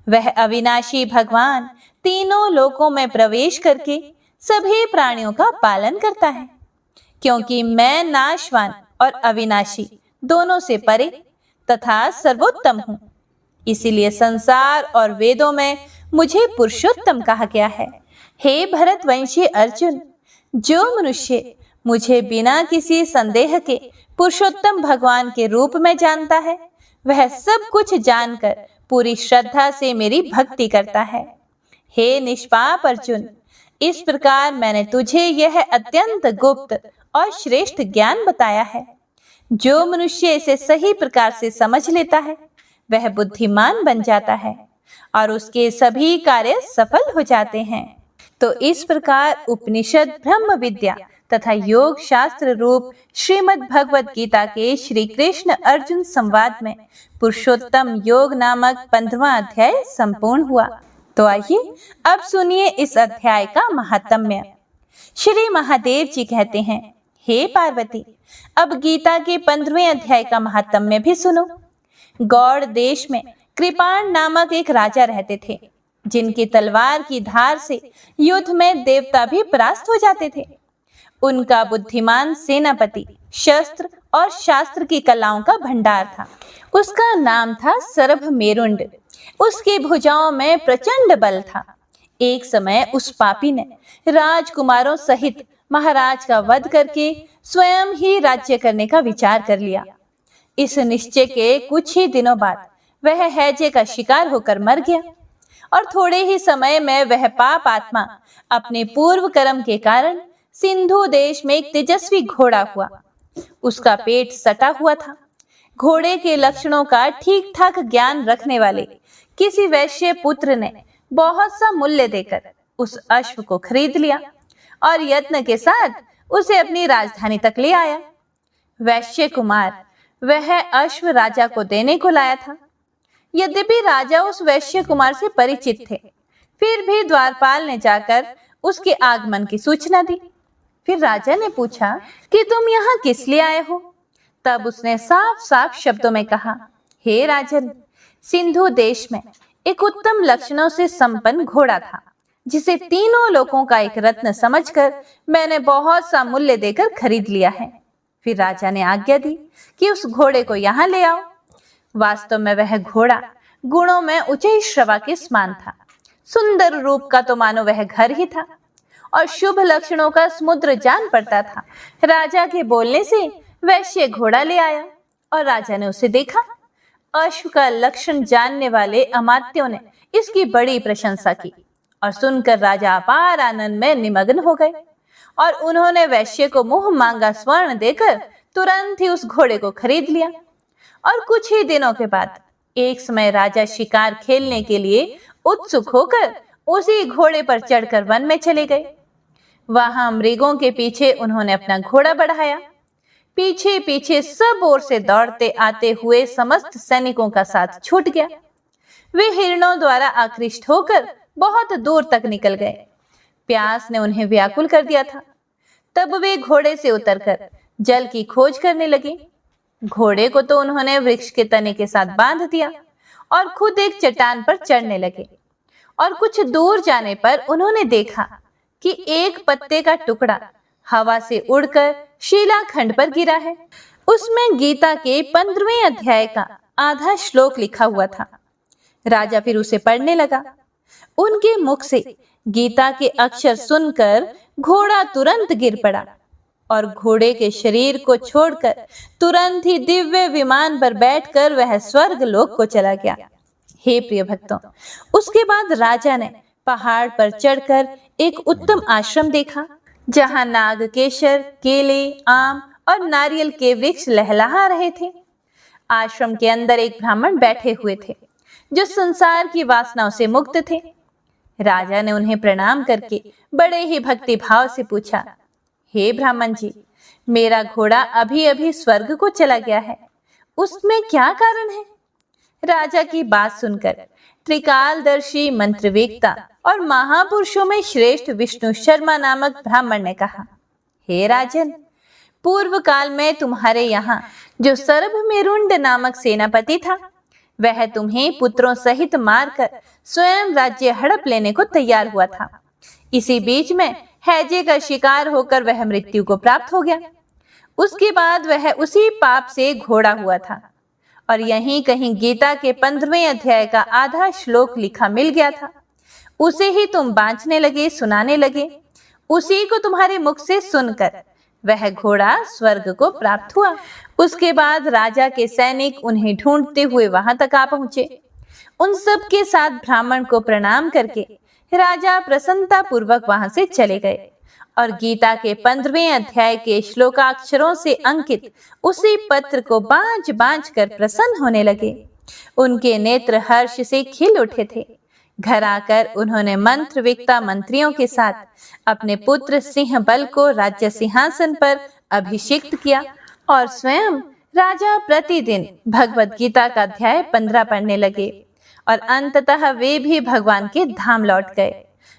Speaker 1: वह अविनाशी भगवान तीनों लोकों में प्रवेश करके सभी प्राणियों का पालन करता है। क्योंकि मैं नाशवान और अविनाशी दोनों से परे तथा सर्वोत्तम हूँ। इसीलिए संसार और वेदों में मुझे पुरुषोत्तम कहा गया है। हे भरतवंशी अर्जुन, जो मनुष्य मुझे बिना किसी संदेह के पुरुषोत्तम भगवान के रूप में जानता है, वह सब कुछ जानकर पूरी श्रद्धा से मेरी भक्ति करता है। हे निष्पाप अर्जुन, इस प्रकार मैंने तुझे यह अत्यंत गुप्त और श्रेष्ठ ज्ञान बताया है। जो मनुष्य इसे सही प्रकार से समझ लेता है, वह बुद्धिमान बन जाता है और उसके सभी कार्य सफल हो जाते हैं। तो इस प्रकार उपनिषद, ब्रह्म विद्या तथा योग शास्त्र रूप श्रीमद् भगवत गीता के श्री कृष्ण अर्जुन संवाद में पुरुषोत्तम योग नामक 15वां अध्याय संपूर्ण हुआ। तो आइए अब सुनिए इस अध्याय का महात्म्य। श्री महादेव जी कहते हैं, हे पार्वती, अब गीता के 15वें अध्याय का महात्म्य भी सुनो। गौड़ देश में कृपाण नामक एक राजा रहते थे, जिनकी तलवार की धार से युद्ध में देवता भी परास्त हो जाते थे। उनका बुद्धिमान सेनापति शस्त्र और शास्त्र की कलाओं का भंडार था। उसका नाम था सरभ मेरुंड। उसकी भुजाओं में प्रचंड बल था। एक समय उस पापी ने राजकुमारों सहित महाराज का वध करके स्वयं ही राज्य करने का विचार कर लिया। इस निश्चय के कुछ ही दिनों बाद वह हैजे का शिकार होकर मर गया और थोड़े ही समय में वह पाप आत्मा अपने पूर्व कर्म के कारण सिंधु देश में एक तेजस्वी घोड़ा हुआ। उसका पेट सटा हुआ था। घोड़े के लक्षणों का ठीक ठाक ज्ञान रखने वाले किसी वैश्य पुत्र ने बहुत सा मूल्य देकर उस अश्व को खरीद लिया और यत्न के साथ उसे अपनी राजधानी तक ले आया। वैश्य कुमार वह अश्व राजा को देने को लाया था। यद्यपि राजा उस वैश्य कुमार से परिचित थे, फिर भी द्वारपाल ने जाकर उसके आगमन की सूचना दी। फिर राजा ने पूछा कि तुम यहाँ किस लिए आए हो? तब उसने साफ साफ शब्दों में कहा, हे राजन, सिंधु देश में एक उत्तम लक्षणों से संपन्न घोड़ा था, जिसे तीनों लोगों का एक रत्न समझकर मैंने बहुत सा मूल्य देकर खरीद लिया है। फिर राजा ने आज्ञा दी कि उस घोड़े को यहाँ ले आओ। वास्तव में वह घोड़ा गुणों में ऊंचे श्रवा के समान था। सुंदर रूप का तो मानो वह घर ही था और शुभ लक्षणों का समुद्र जान पड़ता था। राजा के बोलने से वैश्य घोड़ा ले आया और राजा ने उसे देखा। अश्व का लक्षण जानने वाले अमात्यों ने इसकी बड़ी प्रशंसा की और सुनकर राजा अपार आनंद में निमग्न हो गए और उन्होंने वैश्य को मुंह मांगा स्वर्ण देकर तुरंत ही उस घोड़े को खरीद लिया। और कुछ ही दिनों के बाद एक समय राजा शिकार खेलने के लिए उत्सुक होकर उसी घोड़े पर चढ़कर वन में चले गए। वहां मृगों के पीछे उन्होंने अपना घोड़ा बढ़ाया। पीछे पीछे सब ओर से दौड़ते आते हुए समस्त सैनिकों का साथ छूट गया। वे हिरणों द्वारा आकृष्ट होकर बहुत दूर तक निकल गए। प्यास ने उन्हें व्याकुल कर दिया था। तब वे घोड़े से उतरकर जल की खोज करने लगे। घोड़े को तो उन्होंने वृक्ष के तने के साथ बांध दिया और खुद एक चट्टान पर चढ़ने लगे। और कुछ दूर जाने पर उन्होंने देखा कि एक पत्ते का टुकड़ा हवा से उड़कर शिलाखंड पर गिरा है। उसमें गीता के 15वें अध्याय का आधा श्लोक लिखा हुआ था। राजा फिर उसे पढ़ने लगा। उनके मुख से गीता के अक्षर सुनकर घोड़ा तुरंत गिर पड़ा और घोड़े के शरीर को छोड़कर तुरंत ही दिव्य विमान पर बैठकर वह स्वर्ग लोक को चला गया। हे प्रिय भक्तों, उसके बाद राजा ने पहाड़ पर चढ़कर एक उत्तम आश्रम देखा, जहां नागकेशर, केले, आम और नारियल के वृक्ष लहलहा रहे थे। आश्रम के अंदर एक ब्राह्मण बैठे हुए थे, जो संसार की वासनाओं से मुक्त थे। राजा ने उन्हें प्रणाम करके बड़े ही भक्ति भाव से पूछा, हे ब्राह्मण जी, मेरा घोड़ा अभी अभी स्वर्ग को चला गया है, उसमें क्या कारण है? राजा की बात सुनकर त्रिकालदर्शी, मंत्रवेत्ता और महापुरुषों में श्रेष्ठ विष्णु शर्मा नामक ब्राह्मण ने कहा, हे राजन, पूर्व काल में तुम्हारे यहाँ जो सरभ मेरुंड नामक सेनापति था, वह तुम्हें पुत्रों सहित मारकर स्वयं राज्य हड़प लेने को तैयार हुआ था। इसी बीच में हैजे का शिकार होकर वह मृत्यु को प्राप्त हो गया। उसके बाद वह उसी पाप से घोड़ा हुआ था और यहीं कहीं गीता के 15वें अध्याय का आधा श्लोक लिखा मिल गया था। उसे ही तुम बांचने लगे, सुनाने लगे। उसी को तुम्हारे मुख से सुनकर वह घोड़ा स्वर्ग को प्राप्त हुआ। उसके बाद राजा के सैनिक उन्हें ढूंढते हुए वहां तक आ पहुंचे। उन सब के साथ ब्राह्मण को प्रणाम करके राजा प्रसन्नता पूर्वक वहां से चले गए और गीता के 15वें अध्याय के श्लोकाक्षरों से अंकित उसी पत्र को बांझ बांझ कर प्रसन्न होने लगे। उनके नेत्र हर्ष से खिल उठे थे। घर आकर उन्होंने मंत्रविक्ता मंत्रियों के साथ अपने पुत्र सिंहबल को राज्य सिंहासन पर अभिषिक्त किया और स्वयं राजा प्रतिदिन भगवत गीता का अध्याय 15 पढ़ने लगे और अंततः वे भी भगवान के धाम लौट गए।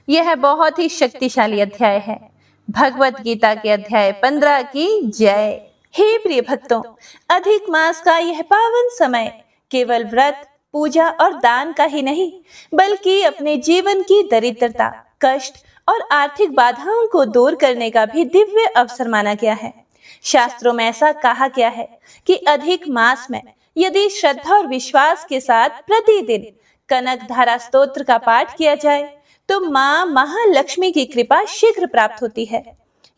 Speaker 1: यह बहुत ही शक्तिशाली अध्याय है। भगवत गीता के अध्याय 15 की जय। हे प्रिय भक्तों, अधिक मास का यह पावन समय केवल व्रत, पूजा और दान का ही नहीं, बल्कि अपने जीवन की दरिद्रता, कष्ट और आर्थिक बाधाओं को दूर करने का भी दिव्य अवसर माना गया है। शास्त्रों में ऐसा कहा गया है कि अधिक मास में यदि श्रद्धा और विश्वास के साथ प्रतिदिन कनक धारा स्तोत्र का पाठ किया जाए तो माँ महालक्ष्मी की कृपा शीघ्र प्राप्त होती है।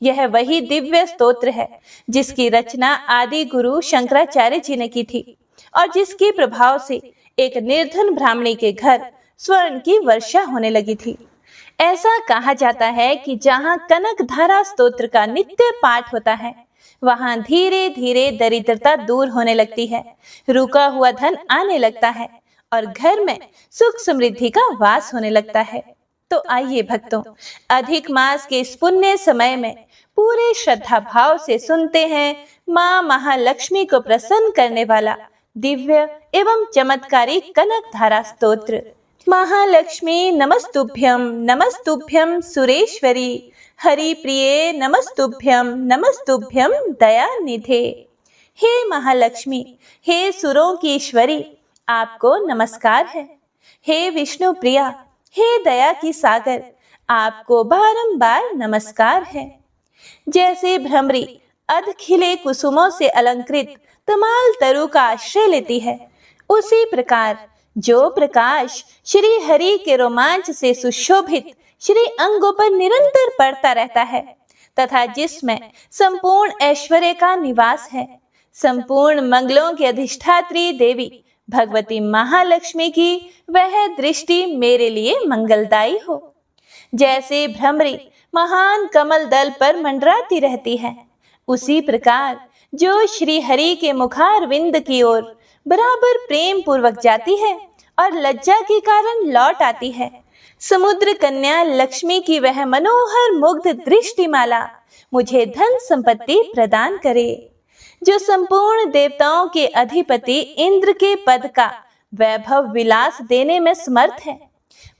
Speaker 1: यह वही दिव्य स्तोत्र है जिसकी रचना आदि गुरु शंकराचार्य जी ने की थी और जिसके प्रभाव से एक निर्धन ब्राह्मणी के घर स्वर्ण की वर्षा होने लगी थी। ऐसा कहा जाता है कि जहाँ कनक धारा स्तोत्र का नित्य पाठ होता है, वहां धीरे धीरे दरिद्रता दूर होने लगती है, रुका हुआ धन आने लगता है और घर में सुख समृद्धि का वास होने लगता है। तो आइए भक्तों, अधिक मास के इस पुण्य समय में पूरे श्रद्धा भाव से सुनते हैं माँ महालक्ष्मी को प्रसन्न करने वाला दिव्य एवं चमत्कारी कनक धारा स्तोत्र। महालक्ष्मी नमस्तुभ्यं नमस्तुभ्यं सुरेश्वरी, हरि प्रिये नमस्तुभ्यं नमस्तुभ्यं दयानिधे। हे महालक्ष्मी, हे सुरों की ईश्वरी, आपको नमस्कार है। हे विष्णु प्रिया, हे दया की सागर, आपको बारंबार नमस्कार है। जैसे भ्रमरी अध खिले कुसुमों से अलंकृत तमाल तरु का आश्रय लेती है, उसी प्रकार जो प्रकाश श्री हरि के रोमांच से सुशोभित श्री अंगों पर निरंतर पड़ता रहता है तथा जिसमें संपूर्ण ऐश्वर्य का निवास है, संपूर्ण मंगलों की अधिष्ठात्री देवी भगवती महालक्ष्मी की वह दृष्टि मेरे लिए मंगलदायी हो। जैसे भ्रमरी महान कमल दल पर मंडराती रहती है, उसी प्रकार जो श्री हरि के मुखारविंद की ओर बराबर प्रेम पूर्वक जाती है और लज्जा के कारण लौट आती है, समुद्र कन्या लक्ष्मी की वह मनोहर मुग्ध दृष्टिमाला मुझे धन संपत्ति प्रदान करे। जो संपूर्ण देवताओं के अधिपति इंद्र के पद का वैभव विलास देने में समर्थ है,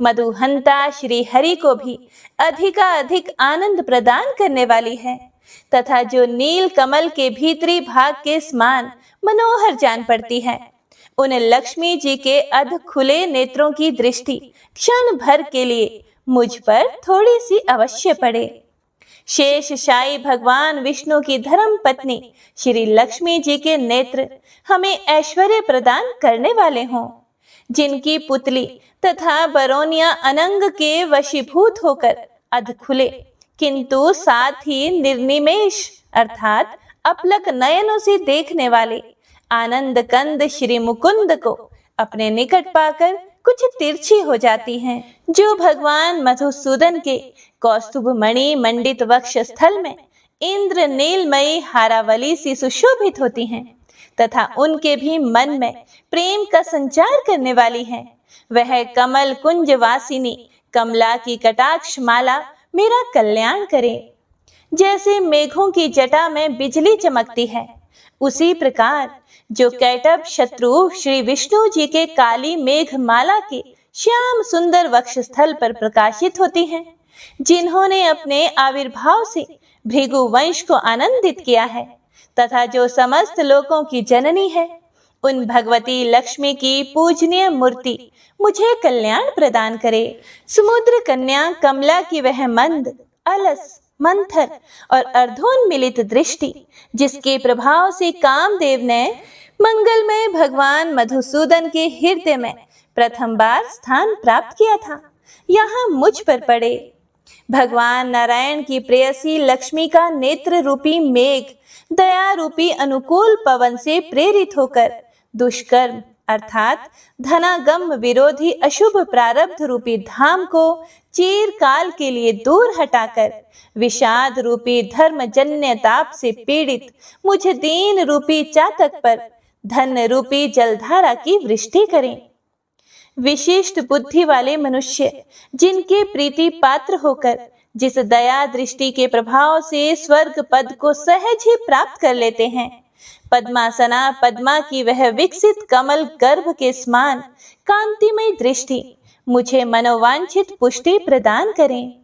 Speaker 1: मधुहंता श्री हरि को भी अधिकाधिक आनंद प्रदान करने वाली है तथा जो नील कमल के भीतरी भाग के समान मनोहर जान पड़ती है, उन लक्ष्मी जी के अध खुले नेत्रों की दृष्टि क्षण भर के लिए मुझ पर थोड़ी सी अवश्य पड़े। शेष शाही भगवान विष्णु की धर्म पत्नी श्री लक्ष्मी जी के नेत्र हमें ऐश्वर्य प्रदान करने वाले हों, जिनकी पुतली तथा बरौनिया अनंग के वशीभूत होकर अध खुले किंतु साथ ही निर्निमेष अर्थात अपलक नयनों से देखने वाले आनंद कंद श्री मुकुंद को अपने निकट पाकर कुछ तिरछी हो जाती हैं, जो भगवान मधुसूदन के कौस्तुभ मणि मंडित वक्ष स्थल में इंद्र नीलमयी हारावली सी सुशोभित होती हैं तथा उनके भी मन में प्रेम का संचार करने वाली है। वह कमल कुंज वासिनी कमला की कटाक्ष माला मेरा कल्याण करे। जैसे मेघों की जटा में बिजली चमकती है, उसी प्रकार जो कैटभ शत्रु श्री विष्णु जी के काली मेघ माला के श्याम सुंदर वक्ष स्थल पर प्रकाशित होती हैं, जिन्होंने अपने आविर्भाव से भृगु वंश को आनंदित किया है तथा जो समस्त लोकों की जननी है, उन भगवती लक्ष्मी की पूजनीय मूर्ति मुझे कल्याण प्रदान करे। समुद्र कन्या कमला की वह मंद अलस मंथर और अर्धोन्मिलित दृष्टि, जिसके प्रभाव से कामदेव ने मंगलमय भगवान मधुसूदन के हृदय में प्रथम बार स्थान प्राप्त किया था, यहाँ मुझ पर पड़े। भगवान नारायण की प्रेयसी लक्ष्मी का नेत्र रूपी मेघ दया रूपी अनुकूल पवन से प्रेरित होकर दुष्कर्म अर्थात धनागम विरोधी अशुभ प्रारब्ध रूपी धाम को चिरकाल के लिए दूर हटाकर विषाद रूपी धर्मजन्य ताप से पीड़ित मुझे दीन रूपी चातक पर धन रूपी जलधारा की वृष्टि करें। विशिष्ट बुद्धि वाले मनुष्य जिनके प्रीति पात्र होकर जिस दया दृष्टि के प्रभाव से स्वर्ग पद को सहज ही प्राप्त कर लेते हैं, पद्मासना पद्मा की वह विकसित कमल गर्भ के समान कांतिमय दृष्टि मुझे मनोवांछित पुष्टि प्रदान करें।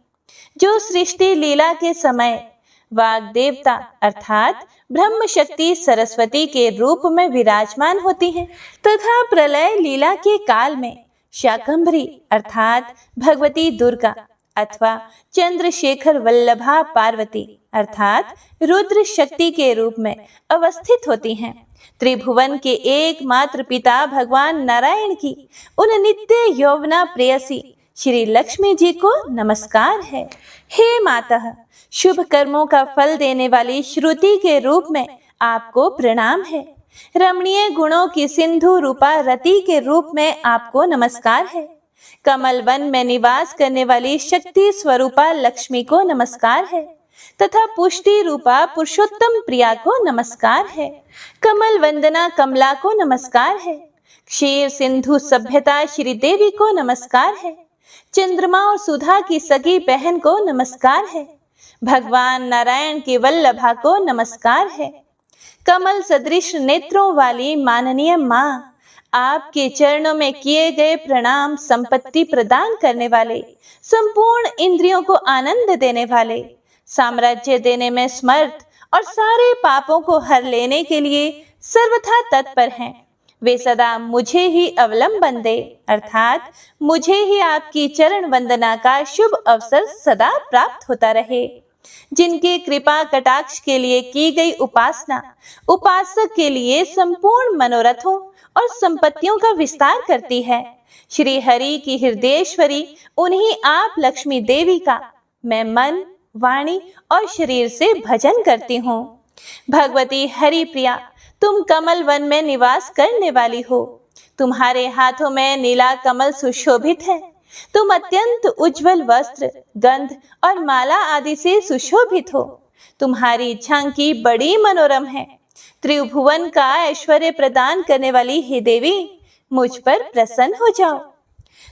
Speaker 1: जो सृष्टि लीला के समय वाग देवता अर्थात ब्रह्म शक्ति सरस्वती के रूप में विराजमान होती हैं तथा प्रलय लीला के काल में शाकंभरी अर्थात भगवती दुर्गा अथवा चंद्रशेखर वल्लभा पार्वती अर्थात रुद्र शक्ति के रूप में अवस्थित होती हैं। त्रिभुवन के एकमात्र पिता भगवान नारायण की उन नित्य यौवना प्रेयसी श्री लक्ष्मी जी को नमस्कार है। हे माता, शुभ कर्मों का फल देने वाली श्रुति के रूप में आपको प्रणाम है। रमणीय गुणों की सिंधु रूपा रति के रूप में आपको नमस्कार है। कमल वन में निवास करने वाली शक्ति स्वरूपा लक्ष्मी को नमस्कार है तथा पुष्टि रूपा पुरुषोत्तम प्रिया को नमस्कार है। कमल वंदना कमला को नमस्कार है। क्षीर सिंधु सभ्यता श्री देवी को नमस्कार है। चंद्रमा और सुधा की सगी बहन को नमस्कार है। भगवान नारायण की वल्लभा को नमस्कार है। कमल सदृश नेत्रों वाली माननीय माँ, आपके चरणों में किए गए प्रणाम संपत्ति प्रदान करने वाले, संपूर्ण इंद्रियों को आनंद देने वाले, साम्राज्य देने में समर्थ और सारे पापों को हर लेने के लिए सर्वथा तत्पर हैं। वे सदा मुझे ही अवलंबन दे अर्थात मुझे ही आपकी चरण वंदना का शुभ अवसर सदा प्राप्त होता रहे। जिनके कृपा कटाक्ष के लिए की गई उपासना उपासक के लिए संपूर्ण मनोरथों और संपत्तियों का विस्तार करती है। श्री हरि की हृदयेश्वरी उन्हीं आप लक्ष्मी देवी का मैं मन, वाणी और शरीर से भजन करती हूँ। भगवती हरि प्रिया, तुम कमल वन में निवास करने वाली हो। तुम्हारे हाथों में नीला कमल सुशोभित है। तुम अत्यंत उज्जवल वस्त्र, गंध और माला आदि से सुशोभित हो। तुम्हारी झांकी बड़ी मनोरम है। त्रिभुवन का ऐश्वर्य प्रदान करने वाली हे देवी, मुझ पर प्रसन्न हो जाओ।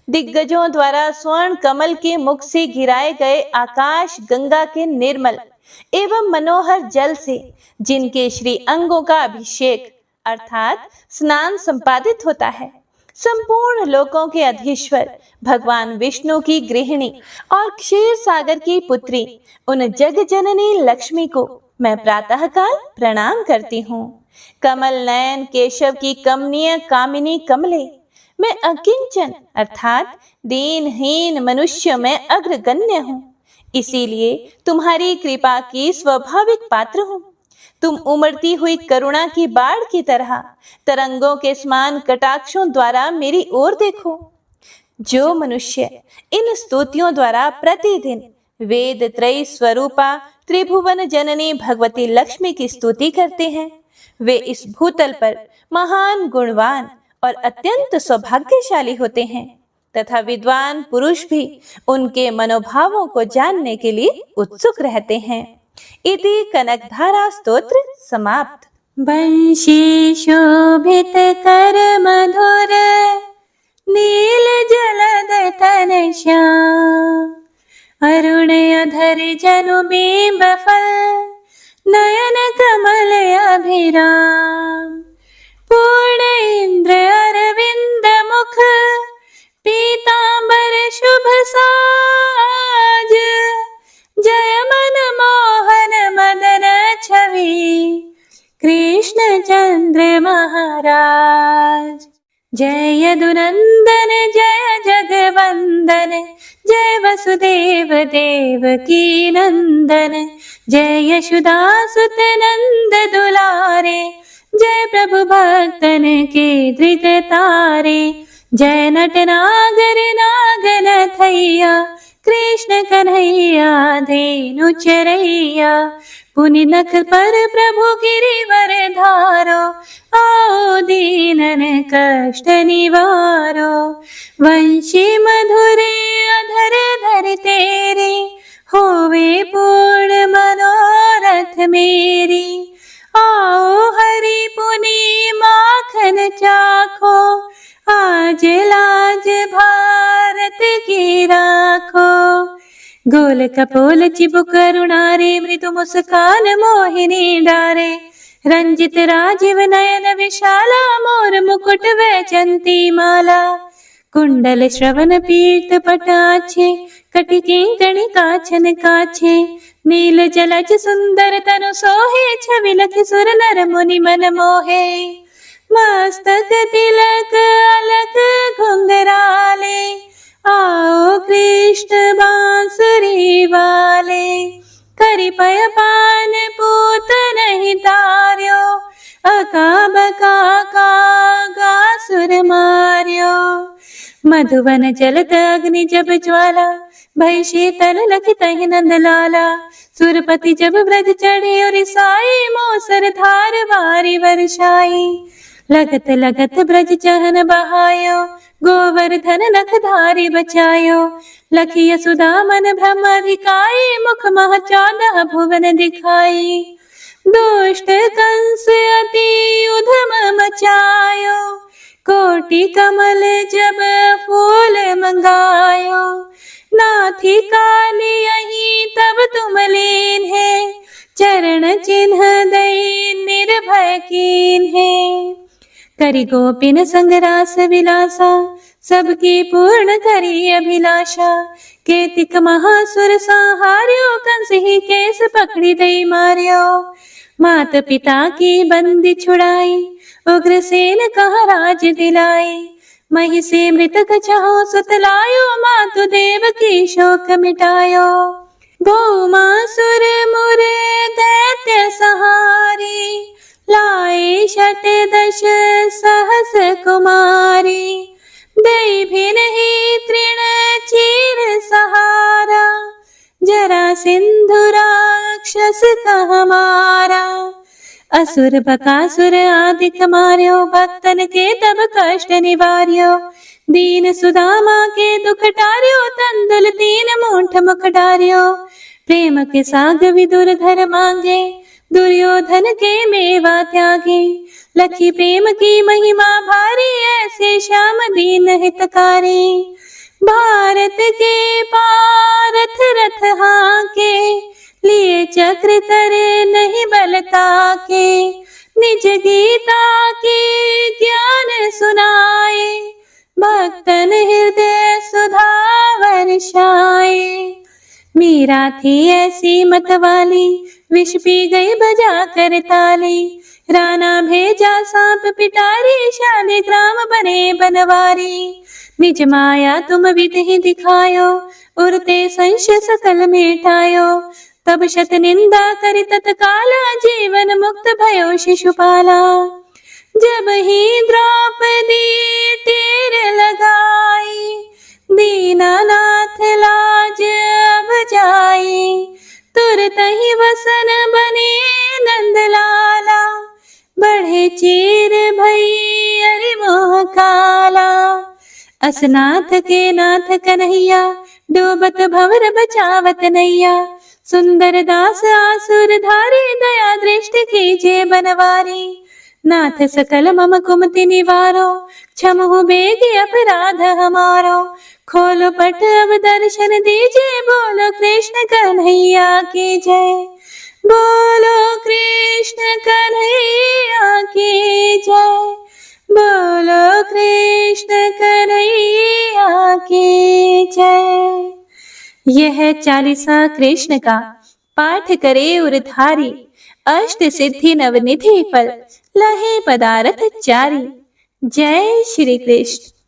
Speaker 1: दिग्गजों द्वारा स्वर्ण कमल के मुख से गिराए गए आकाश गंगा के निर्मल एवं मनोहर जल से जिनके श्री अंगों का अभिषेक अर्थात स्नान संपादित होता है, संपूर्ण लोकों के अधीश्वर भगवान विष्णु की गृहिणी और क्षीर सागर की पुत्री उन जग जननी लक्ष्मी को मैं प्रातःकाल प्रणाम करती हूँ। कमल नयन केशव की कमनीय कामिनी कमले, मैं अकिंचन अर्थात दीनहीन मनुष्य में अग्रगण्य हूँ, इसीलिए तुम्हारी कृपा की स्वाभाविक पात्र हूँ। तुम उमड़ती हुई करुणा की बाढ़ की तरह तरंगों के समान कटाक्षों द्वारा मेरी ओर देखो। जो मनुष्य इन स्तुतियों द्वारा प्रतिदिन वेद त्रयी स्वरूपा त्रिभुवन जननी भगवती लक्ष्मी की स्तुति करते हैं, वे इस भूतल पर महान गुणवान और अत्यंत सौभाग्यशाली होते हैं तथा विद्वान पुरुष भी उनके मनोभावों को जानने के लिए उत्सुक रहते हैं। इति कनकधारा स्तोत्र समाप्त।
Speaker 2: वंशी शोभित कर मधुर नील जलद तन श्याम, अरुण अधर जनु बिंब फल नयन कमल अभिराम। पूर्ण इंद्र अरविंद मुख पीतांबर शुभ साज, जय मन मोहन मदन छवि कृष्ण चंद्र महाराज। जय यदुनंदन जय जगवंदन जय वसुदेव देवकी नंदन, जय यशोदासुत नंद दुलारे, जय प्रभु भक्तन के धृत तारे, जय नटनागर नागन थैया, कृष्ण कन्हैया धेनु चरैया, पुनि नख पर प्रभु गिरिवर धारो, आओ दीनन कष्ट निवारो, वंशी मधुरे अधर धर तेरे, होवे पूर्ण मनोरथ मेरी, आओ हरि पुनि माखन चाखो, आज लाज भारत की राखो, गोल कपोल चिबुक करुणारे, मृदु मुस्कान मोहिनी डारे, रंजित राजीव नयन विशाला, मोर मुकुट वैजंती माला, कुंडल श्रवण पीत पटाछे, कटि किंकणी काछन काछे, नील जलज सुंदर तनु सोहे, छवि लखि सुर नर मुनि मन मोहे, मस्तक तिलक अलक घुंघराले, आओ कृष्ण बांसुरी वाले, करि पय पान पूत नहीं तार्यो, अका बका का सुर मार्यो, मधुवन जलत अग्नि जब ज्वाला, भय शीतल लखि तहि नंद लाला, सुरपति जब ब्रज चढ़े और साई, मोसर धार वारी वर्षाई, लगत लगत ब्रज चहन बहायो, गोवर्धन नख धारी बचायो, लखी यशोदा मन ब्रह्म अधिकाई, मुख मह 14 भुवन दिखाई, दुष्ट कंस अति उधम मचायो, कोटि कमल जब फूल मंगायो, नाथी काली यही तब तुम लीन है, चरण चिन्ह दई निर्भय कीन है, करि गोपिन संग रास विलासा, सबकी पूर्ण करी अभिलाषा, केतिक महासुर संहार्यो, कंस ही केस पकड़ी दई मार्यो, मात पिता की बंदी छुड़ाई, उग्रसेन कहा राज दिलाई, मही से मृतक छहो सुत लायो, मातु देव की शोक मिटायो, भौमासुर मुरे दैत्य सहारी, लाए 10 सहस कुमारी, दई भी नहीं तृण चीर सहारा, जरा सिंधु राक्षस का हमारा, असुर बकासुर आदिक मार्यो, भक्तन के तब कष्ट निवार्यो, दीन सुदामा के दुख टार्यो, तंदुल 3 मूठ मुख डार्यो, प्रेम के साग विदुर धर मांगे, दुर्योधन के मेवा त्यागे, लखी प्रेम की महिमा भारी, ऐसे श्याम दीन हितकारी, भारत के पारथ रथ हाके, लिए चक्र करे नहीं बलता के, निज गीता के ज्ञान सुनाए, भक्तन हृदय सुधा वर्षाए, मीरा थी ऐसी मतवाली, विष पी गई बजा कर ताली, राणा भेजा सांप पिटारी, शालिग्राम बने बनवारी, निज माया तुम विधि दिखायो, उरते संशय सकल मिटायो, तब शत निंदा करि तत्काला, जीवन मुक्त भयो शिशुपाला, जब ही द्रौपदी तीर लगाई, दीनानाथ लाज अब जाई, तुरत ही वसन बने नंद लाला, बढ़े चीर भई अरि मोह काला, असनाथ के नाथ कन्हैया, डूबत भंवर बचावत नैया, सुंदर दास आसुर धारी, दया दृष्टि कीजिए बनवारी, नाथ सकल मम कुमति निवारो, क्षमहु बेगी अपराध हमारो, खोलो पट अब दर्शन दीजिए, बोलो कृष्ण कन्हैया की जय, बोलो कृष्ण कन्हैया की जय, बोलो कृष्ण कन्हैया की जय। यह 40वां कृष्ण का पाठ करे उरधारी, अष्ट सिद्धि नवनिधि फल, लहे पदारथ चारी। जय श्री कृष्ण।